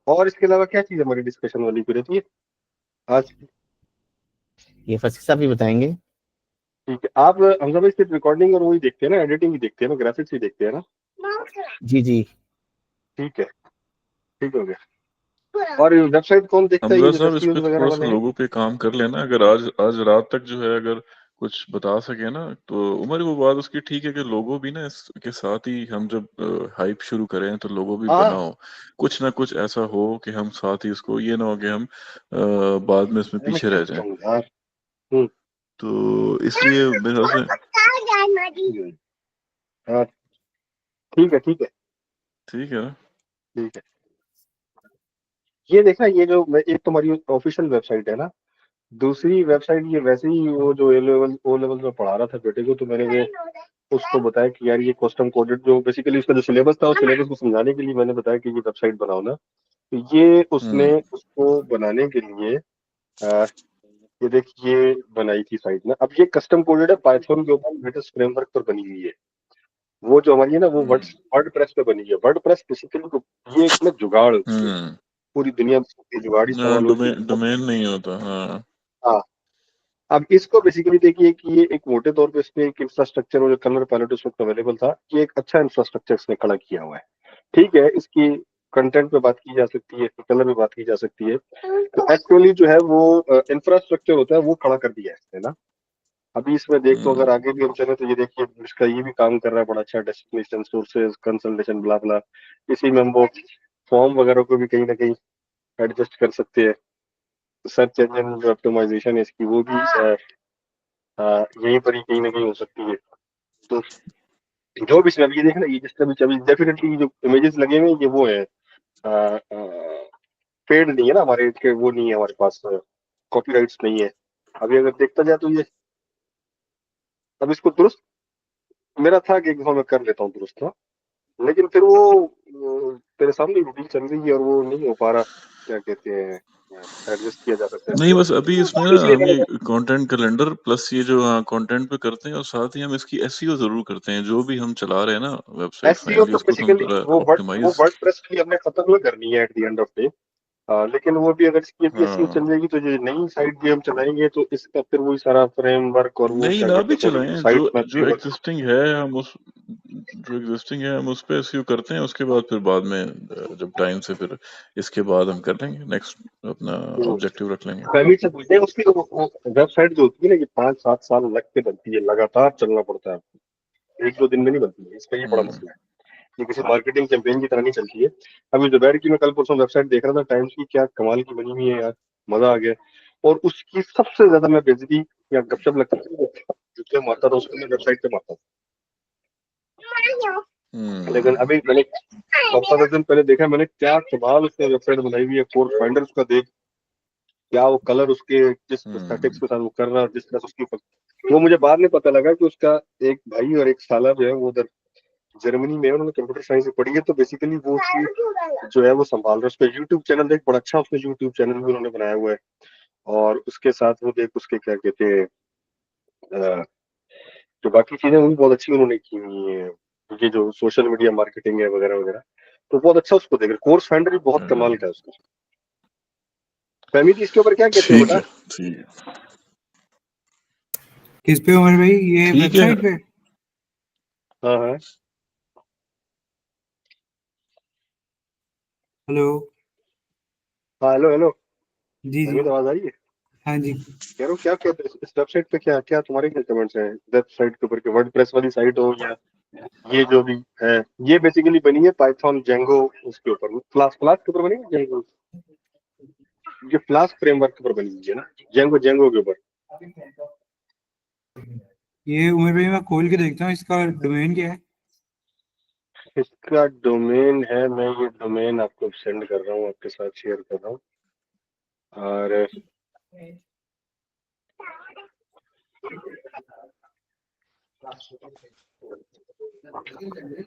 और इसके अलावा क्या चीज हमारी डिस्कशन वाली भी रहती है आज? ये फसी साहब भी बताएंगे। ठीक है, आप हम सब सिर्फ रिकॉर्डिंग और वही देखते हैं ना, एडिटिंग भी देखते हैं ना, ग्राफिक्स भी देखते हैं ना? जी जी। ठीक है, ठीक हो गया। और वेबसाइट कौन देखता है, ये हमजा जो साहब इस फेस्टिवल पे वगैरह थोड़ा सा वाले हैं? लोगों पे काम कर लेना, अगर आज आज रात तक जो है अगर कुछ बता सके ना, तो उमर वो बात उसकी ठीक है कि लोगो भी ना इसके साथ ही हम जब हाइप शुरू करें तो लोगो भी हाँ, बनाओ, कुछ ना कुछ ऐसा हो कि हम साथ ही इसको, ये ना हो कि हम बाद में इसमें मैं पीछे क्या रह जाएं। बताऊं यार। तो इसलिए मेरे ख्याल से हाँ ठीक है, ठीक है, ठीक है ना। ठीक है। ये देखना, ये जो एक तो हमारी ऑफिशियल वेबसाइट है ना, दूसरी वेबसाइट ये वैसे ही वो जो ओ लेवल में पढ़ा रहा था बेटे को, तो मैंने वो उसको बताया कि यार ये कस्टम कोडेड जो बेसिकली उसका जो सिलेबस था, उस सिलेबस को समझाने के लिए मैंने बताया कि ये वेबसाइट बनाओ ना। तो ये उसने हम्म। उसको बनाने के लिए ये देखिए बनाई थी साइट ना। अब ये कस्टम कोडेड है, पाइथन के ऊपर लेटेस्ट फ्रेमवर्क पर बनी हुई है। वो जो हमारी है ना, वो वर्ड प्रेस पे बनी है। वर्ड प्रेस बेसिकली ये एक ना जुगाड़ होती है, हम्म। पूरी दुनिया में जुगाड़ इस्तेमाल होती है। डोमेन नहीं होता, हाँ। हाँ, अब इसको बेसिकली देखिए कि ये एक मोटे तौर पे इसमें एक इंफ्रास्ट्रक्चर और कलर पैलेट उस वक्त अवेलेबल था, ये एक अच्छा इंफ्रास्ट्रक्चर इसने खड़ा किया हुआ है। ठीक है, इसकी कंटेंट पे बात की जा सकती है, इसकी कलर पे बात की जा सकती है। तो एक्चुअली जो है वो इंफ्रास्ट्रक्चर होता है, वो खड़ा कर दिया है ना। अभी इसमें देख तो अगर आगे भी हम चले तो ये देखिए इसका ये भी काम कर रहा है बड़ा अच्छा, डेस्टिनेशन सोर्सेज कंसल्टेशन ब्ला ब्ला। इसी में हम वो फॉर्म वगैरह को भी कहीं ना कहीं एडजस्ट कर सकते हैं। सर्च इंजन जो ऑप्टिमाइजेशन है इसकी, वो भी यहीं पर ही कहीं ना कहीं हो सकती है। तो जो भी इसमें अभी ये देखना, ये जिस तरह भी अभी डेफिनेटली जो इमेजेस लगे हुए हैं ये वो है, पेड नहीं है ना हमारे के, वो नहीं है हमारे पास, कॉपीराइट्स नहीं है। अभी अगर देखता जाए तो ये, अब इसको दुरुस्त मेरा था कि एक दफा मैं कर लेता हूँ दुरुस्त ना, लेकिन फिर वो तेरे सामने रूटीन चल रही है और वो नहीं हो पा रहा, क्या कहते हैं, एडजस्ट किया जा सकता है नहीं, इसको। बस अभी इसमें तो ना इसलिए हम मैंने ये कंटेंट कैलेंडर प्लस ये जो कंटेंट पे करते हैं, और साथ ही हम इसकी एसईओ जरूर करते हैं, जो भी हम चला रहे हैं ना वेबसाइट, एसईओ फाइनली तो उसको हम बेसिकली जरा वो ऑप्टिमाइज। वर्डप्रेस की हमने खत्म ही करनी है at the end of day. लेकिन वो भी अगर इसकी भी ऐसी हाँ चल जाएगी तो जो नई साइट भी हम चलाएंगे तो इसका फिर वही सारा फ्रेमवर्क और वो नहीं क्या ना कहते भी हैं पूरी चलाएं, साइट जो में जो एग्जिस्टिंग है हम उस पे एसईओ करते हैं, उसके बाद फिर बाद में जब टाइम से फिर इसके बाद हम कर लेंगे, नेक्स्ट अपना ऑब्जेक्टिव रख लेंगे। फैमिली से पूछते हैं उसकी वेबसाइट जो होती है ना, ये 5-7 साल लग के बनती है, लगातार चलना पड़ता है, 1-2 दिन में नहीं बनती है, इसका ये बड़ा मसला है। ये किसी मार्केटिंग कैंपेन की तरह नहीं चलती है। अभी जुबैर की मैं कल परसों वेबसाइट देख रहा था टाइम्स की, क्या कमाल की बनी हुई है यार, मजा आ गया। और उसकी सबसे ज्यादा मैं बेइज्जती या गपशप लगती थी जितने मारता था उसको मैं वेबसाइट पे मारता था। लेकिन अभी मैंने हफ्ता 10 दिन पहले देखा, मैंने क्या कमाल उसने वेबसाइट बनाई हुई है, कोर फाइंडर उसका देख, क्या वो कलर उसके जिस एस्थेटिक्स के साथ वो कर रहा है, जिस तरह से उसकी वो मुझे बाद में पता लगा कि उसका एक भाई और एक साला जो है वो उधर जर्मनी में, उन्होंने कंप्यूटर साइंस से पढ़ी है, तो बेसिकली वो उसकी जो है वो संभाल रहा है। उसका यूट्यूब चैनल देख, बड़ा अच्छा उसने यूट्यूब चैनल भी उन्होंने बनाया हुआ है। और उसके साथ वो देख उसके क्या कहते हैं जो बाकी चीजें वो भी बहुत अच्छी उन्होंने की हुई है, ये जो सोशल मीडिया मार्केटिंग है वगैरह वगैरह, तो बहुत अच्छा उसको देख रहे। कोर्स फाइंडर भी बहुत कमाल का है उसका। फहमी जी इसके ऊपर क्या कहते हो ठीक बेटा? है, ठीक है, किस पे उमर भाई, ये ठीक है। वेबसाइट पे? हाँ हाँ हेलो। हाँ, हेलो हेलो, जी जी। फहमी तो आवाज आ रही है? हाँ जी। कह रहा हूँ क्या कहते हैं इस वेबसाइट पे, क्या क्या तुम्हारे क्या कमेंट्स हैं वेबसाइट के ऊपर, के वर्डप्रेस वाली साइट हो या ये जो भी है? ये बेसिकली बनी है पाइथन जेंगो उसके ऊपर, फ्लास्क फ्लास्क के ऊपर बनी है जेंगो, ये फ्लास्क फ्रेमवर्क के ऊपर बनी हुई है ना, जेंगो जेंगो के ऊपर। ये उमर भाई मैं खोल के देखता हूँ, इसका डोमेन क्या है? इसका डोमेन है, मैं ये डोमेन आपको सेंड कर रहा हूँ, आपके साथ शेयर कर रहा हूँ। और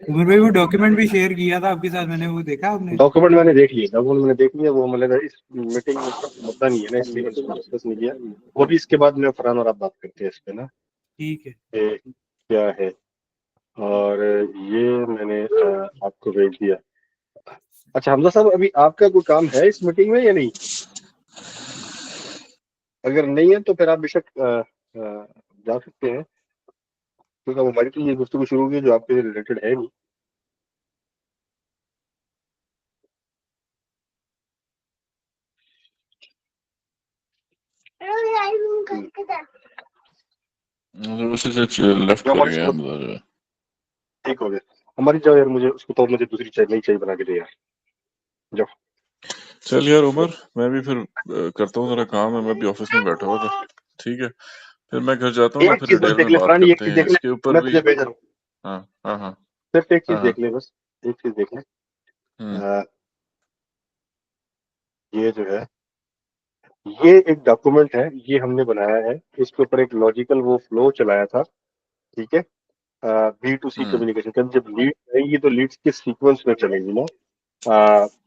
उमर भाई वो डॉक्यूमेंट भी शेयर किया था आपके साथ मैंने, वो देखा आपने? डॉक्यूमेंट मैंने देख लिया, डॉक्यूमेंट मैंने देख लिया, वो मतलब इस मीटिंग में मुद्दा नहीं है ना, इसलिए मैंने इसको डिस्कस नहीं किया। वो भी इसके बाद में फरहान और आप बात करते हैं इस पे ना, ठीक है। ये क्या है। और ये मैंने आपको भेज दिया। अच्छा हमजा साहब, अभी आपका कोई काम है इस मीटिंग में या नहीं? अगर नहीं है तो फिर आप बेशक जा सकते हैं, क्योंकि अब हमारी तो ये गुफ्तगू शुरू हुई है जो आपके रिलेटेड है नहीं। लेफ्ट जो कर हमारी गया सुबह हमजा जो है। ठीक हो गया। हमारी जाओ यार, मुझे उसको तो मुझे दूसरी चाय नई चाय बना के दे यार, जाओ। चल यार उमर, मैं भी फिर करता हूँ, जरा काम है, मैं भी ऑफिस में बैठा हुआ था। ठीक है, फिर मैं घर जाता हूँ ना, एक फिर चीज बस डिटेल देख में ले बात फरानी, एक करते चीज हैं देख ले, इसके ऊपर मैं भी। तुझे भेज रहा हूँ, हाँ हाँ हाँ सिर्फ एक चीज हाँ हाँ। देख ले, बस एक चीज देख ले। अ, ये जो है, ये एक डॉक्यूमेंट है, ये हमने बनाया है, इसके ऊपर एक लॉजिकल वो फ्लो चलाया था, ठीक है। B2C कम्युनिकेशन का जब लीड आएंगी तो लीड्स के सीक्वेंस में चलेंगी ना।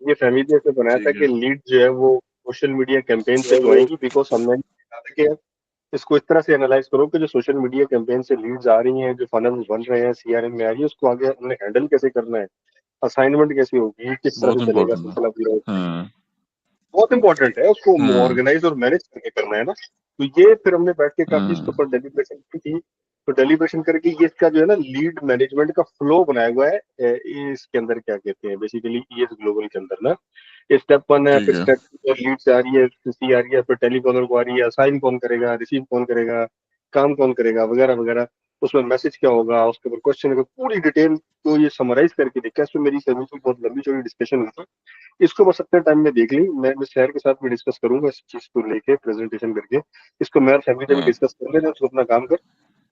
ये फैमिली ने बनाया था ठीक कि है, लीड जो है वो सोशल मीडिया कैंपेन से तो आएंगी, बिकॉज हमने कहा था कि इसको इस तरह से एनालाइज करो कि जो सोशल मीडिया कैंपेन से लीड्स आ रही हैं, जो फनल बन रहे हैं, सीआरएम में आ रही है, उसको आगे हमने हैंडल कैसे करना है, असाइनमेंट कैसे होगी, किस तरह बहुत से चलेगा इम्पोर्टेंट है। सिलसिला पूरा, हम्म बहुत इंपॉर्टेंट है, उसको हम्म ऑर्गेनाइज और मैनेज करके करना है ना। तो ये फिर हमने बैठ के काफी इसके हम्म ऊपर डेलिब्रेशन की थी। तो डेलिब्रेशन करके ये इसका जो है ना लीड मैनेजमेंट का फ्लो बनाया हुआ है। ये इसके अंदर क्या कहते हैं बेसिकली ईएस ग्लोबल के अंदर ना, ये स्टेप 1 है, ठीक फिर है, स्टेप 2 लीड से आ रही है, सी आ रही है, फिर टेलीकॉलर को आ रही है, असाइन कौन करेगा, रिसीव कौन करेगा, काम कौन करेगा, वगैरह वगैरह, उसमें मैसेज क्या होगा, उसके ऊपर क्वेश्चन पूरी डिटेल को ये समराइज करके देखा। इसमें मेरी सभी की बहुत लंबी चौड़ी डिस्कशन हुई थी, इसको बस अपने टाइम में देख ली। मैं शहर के साथ भी डिस्कस करूंगा इस चीज को लेके, प्रेजेंटेशन करके इसको मैं और फैमिली से भी हाँ डिस्कस कर लेते हैं, उसको अपना काम कर,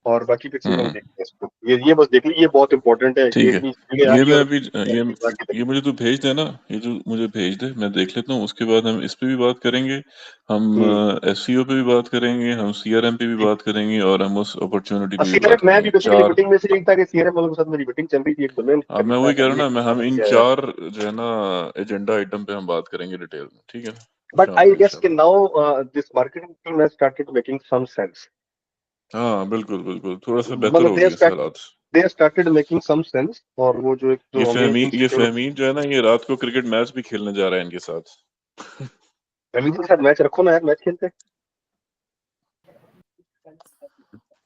और बाकी फिर चीज हम हम्म देखते हैं इसको। ये बस देख ली, ये बहुत इंपॉर्टेंट है, ये ठीक है। इतनी चीजें आ ये रही है मैं और अभी ये मुझे तू भेज देना, ये जो मुझे भेज दे, मैं देख लेता हूँ, उसके बाद हम इस पे भी बात करेंगे, हम एसईओ पे भी बात करेंगे, हम सीआरएम पे भी बात करेंगे, और हम उस अपॉर्चुनिटी पे भी बात सीआरएम, मैं भी करेंगे। बेसिकली चार, मीटिंग में से एक था कि सीआरएम वालों के साथ मेरी मीटिंग चल रही थी, एक डोमेन अब मैं करना वही है कह रहा हूँ ये ना, मैं हम इन क्या है। चार जो है ना एजेंडा आइटम पे हम बात करेंगे डिटेल में, ठीक है ना, बट शाम आई में गेस कि इंशाल्लाह। Now this marketing team has started making some sense, हाँ बिल्कुल बिल्कुल, थोड़ा सा बेहतर मतलब हो रही है हालात। They started making some sense. और वो जो एक जो हमें ये इंस्टीट्यूट, फहमीन जो है ना, ये रात को क्रिकेट मैच भी खेलने जा रहा है इनके साथ। रवि के साथ मैच रखो ना यार, मैच खेलते हैं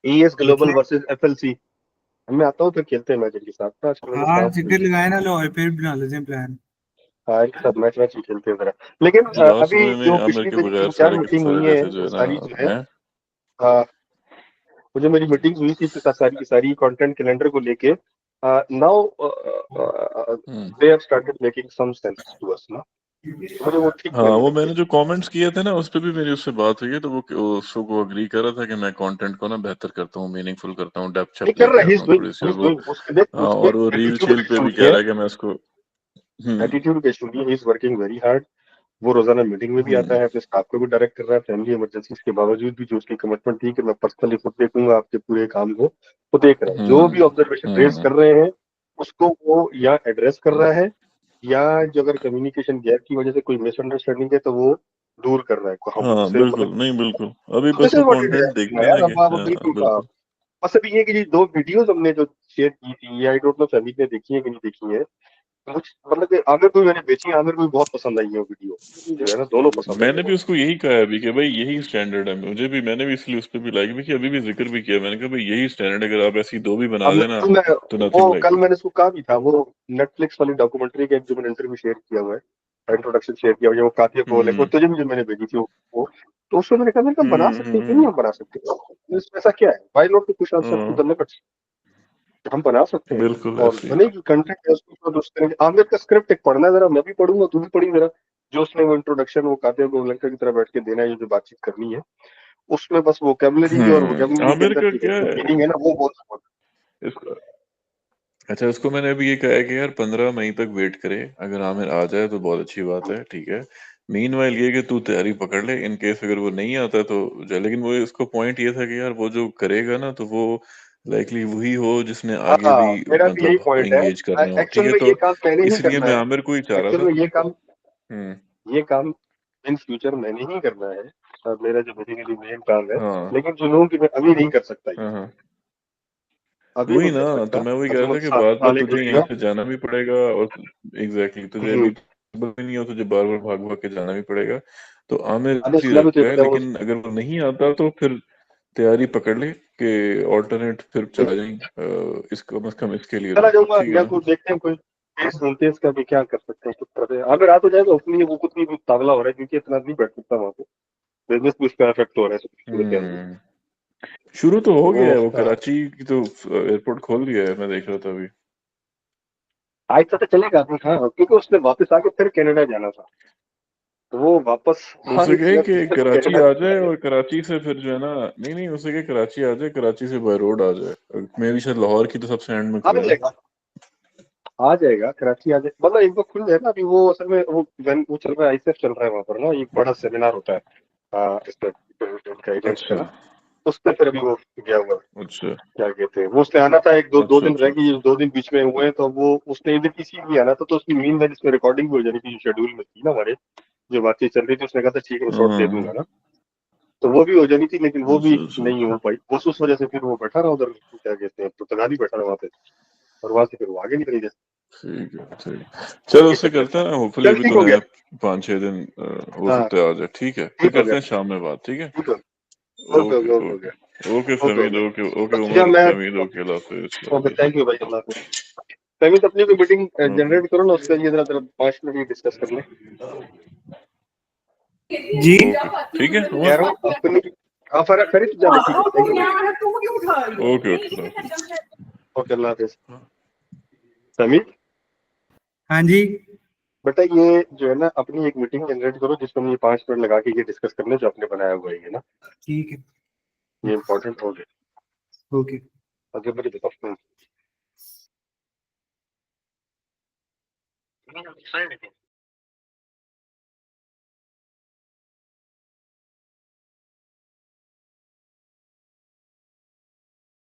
ES ग्लोबल वर्सेस FLC। मैं आता हूँ फिर खेलते हैं मैच इनके साथ ना, आजकल मेरे हाँ साथ चक्कर लगाए ना, लो फिर बना लेते हैं प्लान। हाँ इनके साथ मैच मैच ही खेलते हैं जरा। लेकिन लास्ट अभी समय में जो आमिर पिछली के मेरी बगैर 3-4 सारे के मीटिंग सारे हुई है जैसे जो वो है सारी ना जो है, हैं। वो जो मेरी मीटिंग हुई थी तो सारी की सारी कंटेंट कैलेंडर को लेके now they have started making some sense to us ना, मुझे वो ठीक हाँ लगने वो लग मैंने गया। जो कमेंट्स किए थे ना उस पे भी मेरी उससे बात हुई है, तो वो उसको वो अग्री कर रहा था कि मैं कंटेंट को ना बेहतर करता हूँ, मीनिंगफुल करता हूँ, डेप्थ नहीं छप कर लेके रहा, ही आता इज हूँ थोड़ी सी, डूइंग और वो उसके देख हाँ, उसके और वो रील एटीट्यूड शील का पे इशू भी नहीं कह है, रहा है कि मैं उसको एटीट्यूड का इशू नहीं है, he is working very hard. वो रोजाना मीटिंग में भी आता है, अपने स्टाफ को भी डायरेक्ट कर रहा है, फैमिली इमरजेंसी के बावजूद भी जो उसकी कमिटमेंट थी कि मैं पर्सनली खुद देखूंगा आपके पूरे काम को, वो देख रहा है। जो भी ऑब्जर्वेशन रेज कर रहे हैं उसको वो या एड्रेस कर रहा है, या जो अगर कम्युनिकेशन गैप की वजह से कोई मिसअंडरस्टैंडिंग है तो वो दूर कर रहा है को हम हाँ उससे बिल्कुल, मतलब नहीं बिल्कुल, अभी दिस बस इज वो व्हाट इट कंटेंट इज देखना है यार। ना कि अब हाँ बिल्कुल बिल्कुल। बस अभी ये कि जी 2 वीडियोस हमने जो शेयर की थी, ये आई डोंट नो फैमिली ने देखी है कि नहीं देखी है, मुझ मतलब कि आमिर को भी मैंने बेची है, आमिर को भी बहुत पसंद आई है वो वीडियो, जो है ना दोनों पसंद आई है मैंने भी बहुत। उसको यही कहा है अभी कि भाई यही स्टैंडर्ड है, मुझे भी, मैंने भी इसलिए उस पर भी लाइक भी किया, अभी भी जिक्र भी किया मैंने कहा भाई यही स्टैंडर्ड है, अगर आप ऐसी दो भी बना अब देना मैं तो वो नथिंग लाइक कल इट। मैंने उसको कहा भी था, वो नेटफ्लिक्स वाली डॉक्यूमेंट्री का एक जो मैंने इंटरव्यू शेयर किया हुआ है, इंट्रोडक्शन शेयर किया हुआ है, वो कातिया को लेकर हम्म तुझे भी जो मैंने भेजी थी वो तो उसमें मैंने कहा बना सकते हैं, क्यों नहीं हम बना सकते, इसमें ऐसा क्या है, why not to push answer to the limits, हम बना सकते हैं बिल्कुल और ऐसे ही। बनेगी कंटेंट है उसको तो उस तरह के। आमिर का स्क्रिप्ट एक पढ़ना है जरा, मैं भी पढ़ूंगा तू भी पढ़ी जरा, जो उसने वो इंट्रोडक्शन वो कातिया को लंका की तरह बैठ के देना है, ये जो बातचीत करनी है उसमें बस वोकेबलरी और वोकेबलरी के आमिर अंदर का की क्या है मीनिंग है ना वो बहुत इसका, अच्छा उसको मैंने अभी ये कहा है कि यार 15 मई तक वेट करे, अगर आमिर आ जाए तो बहुत अच्छी बात है, ठीक है। मीनवाइल ये कि तू तैयारी पकड़ ले, इन केस अगर वो नहीं आता तो जाए, लेकिन वो इसको पॉइंट ये था कि यार वो जो करेगा ना तो वो लाइकली वही हो जिसने आगे हाँ भी मेरा भी यही मतलब पॉइंट है। एंगेज करना हो, ठीक एक्चुअल है, में ये तो काम मैंने ही इसलिए करना मैं है, आमिर को ही चाह रहा एक्चुअल था। में हम्म ये काम इन फ्यूचर मैंने ही करना है, और मेरा जो बेसिकली मेन काम है, हाँ लेकिन जुनून की मैं अभी नहीं कर सकता, ये हाँ हाँ, अभी वही नहीं ना, कर तो सकता, मैं वही कह रहा अजून था कि बाद में साल एक तुझे यहाँ लगेगा। से जाना भी पड़ेगा, और एग्जैक्टली तुझे अभी भी नहीं हो, तुझे बार बार भाग भाग के जाना भी पड़ेगा, तो आमिर अरे ही इसलिए भी तुझे रखा है, पता है वो लेकिन अगर वो नहीं आता तो फिर तैयारी पकड़ ले कि ऑल्टरनेट फिर चला जाए, इसको कम से कम इसके लिए चला तो जाऊंगा, ठीक है या ना। कोई देखते हैं कोई केस सुनते हैं इसका भी, क्या कर सकते हैं कुछ तरह से। अगर आ तो जाएगा उसमें, वो खुद भी तावला हो रहा है क्योंकि इतना नहीं बैठ सकता वहां पे, बिजनेस भी उसका इफेक्ट हो रहा है सब पूरे के अंदर। हम्म शुरू तो हो तो गया वो है, वो कराची की तो एयरपोर्ट खोल दिया है, मैं देख रहा था अभी। आज तक चलेगा अपने, हाँ क्योंकि उसने वापस आके फिर कनाडा जाना था, तो वो वापस आ उसे नहीं कहे सका, कि फिर कराची कनाडा आ चला जाए, गया। और कराची से फिर जो है ना, नहीं नहीं उसे कहे कराची आ जाए, कराची से बाय रोड आ जाए, मे भी शायद लाहौर की तो सबसे एंड में आ खुले ना। जाएगा, आ जाएगा कराची आ जाए, मतलब एक बार खुल जाए ना। अभी वो असल में वो चल रहा है, आईसीएफ चल रहा है वहाँ पर ना, एक बड़ा सेमिनार होता है इस पे उनका एजेंट्स का अच्छा ना, उस पे फिर अभी वो गया हुआ है। अच्छा क्या कहते हैं, वो उसने आना था, एक दो दो अच्छा दिन रह अच्छा गई, अच्छा। 2 दिन बीच में हुए हैं, तो वो उसने इधर किसी भी आना था, तो उसकी मीन में जिसमें रिकॉर्डिंग भी हो जानी थी, जो शेड्यूल में थी ना हमारे, जो बातचीत चल रही थी, उसने कहा था ठीक है मैं शॉर्ट दे दूंगा ना, तो वो भी हो जानी थी, लेकिन वो भी अच्छा अच्छा नहीं हो पाई, बस उस वजह से फिर वो बैठा रहा उधर, क्या कहते हैं पुर्तगाली बैठा रहा वहाँ पे, और वहां से फिर वो आगे निकल गया। ठीक है ठीक है, चलो ये उससे चक्कर करते था। हैं ना, होपफुली चल अभी ठीक तो हो है गया। 5-6 दिन, हो हाँ सकता है आ जाए, ठीक है, फिर ठीक हो करते गया, हैं शाम में बात, ठीक है। ठीक हो, okay okay okay okay okay okay okay okay Fahmeed, okay. Okay okay बस भैया उमर, मैं, फहमीद, ओके, अल्लाह हाफिज़, अल्लाह ओके हाफिज़। थैंक यू भाई, अल्लाह हाफिज़। फहमी तो अपनी कोई मीटिंग ओके जनरेट करो ना, उसके लिए जरा जरा 5 मिनट ही डिस्कस कर ले। जी ओके ठीक है कह उमर, रहा हूँ अपनी, हाँ फरीद जाने, ठीक है thank you okay okay Allah हाफिज़। ओके अल्लाह हाफिज़। फहमी हाँ जी बेटा, ये जो है ना अपनी एक मीटिंग जनरेट करो जिसमें हम ये 5 मिनट लगा के ये डिस्कस करने जो आपने बनाया हुआ है ये ना, ठीक है ये इम्पोर्टेंट हो गया। ओके। आगे मुझे बताओ।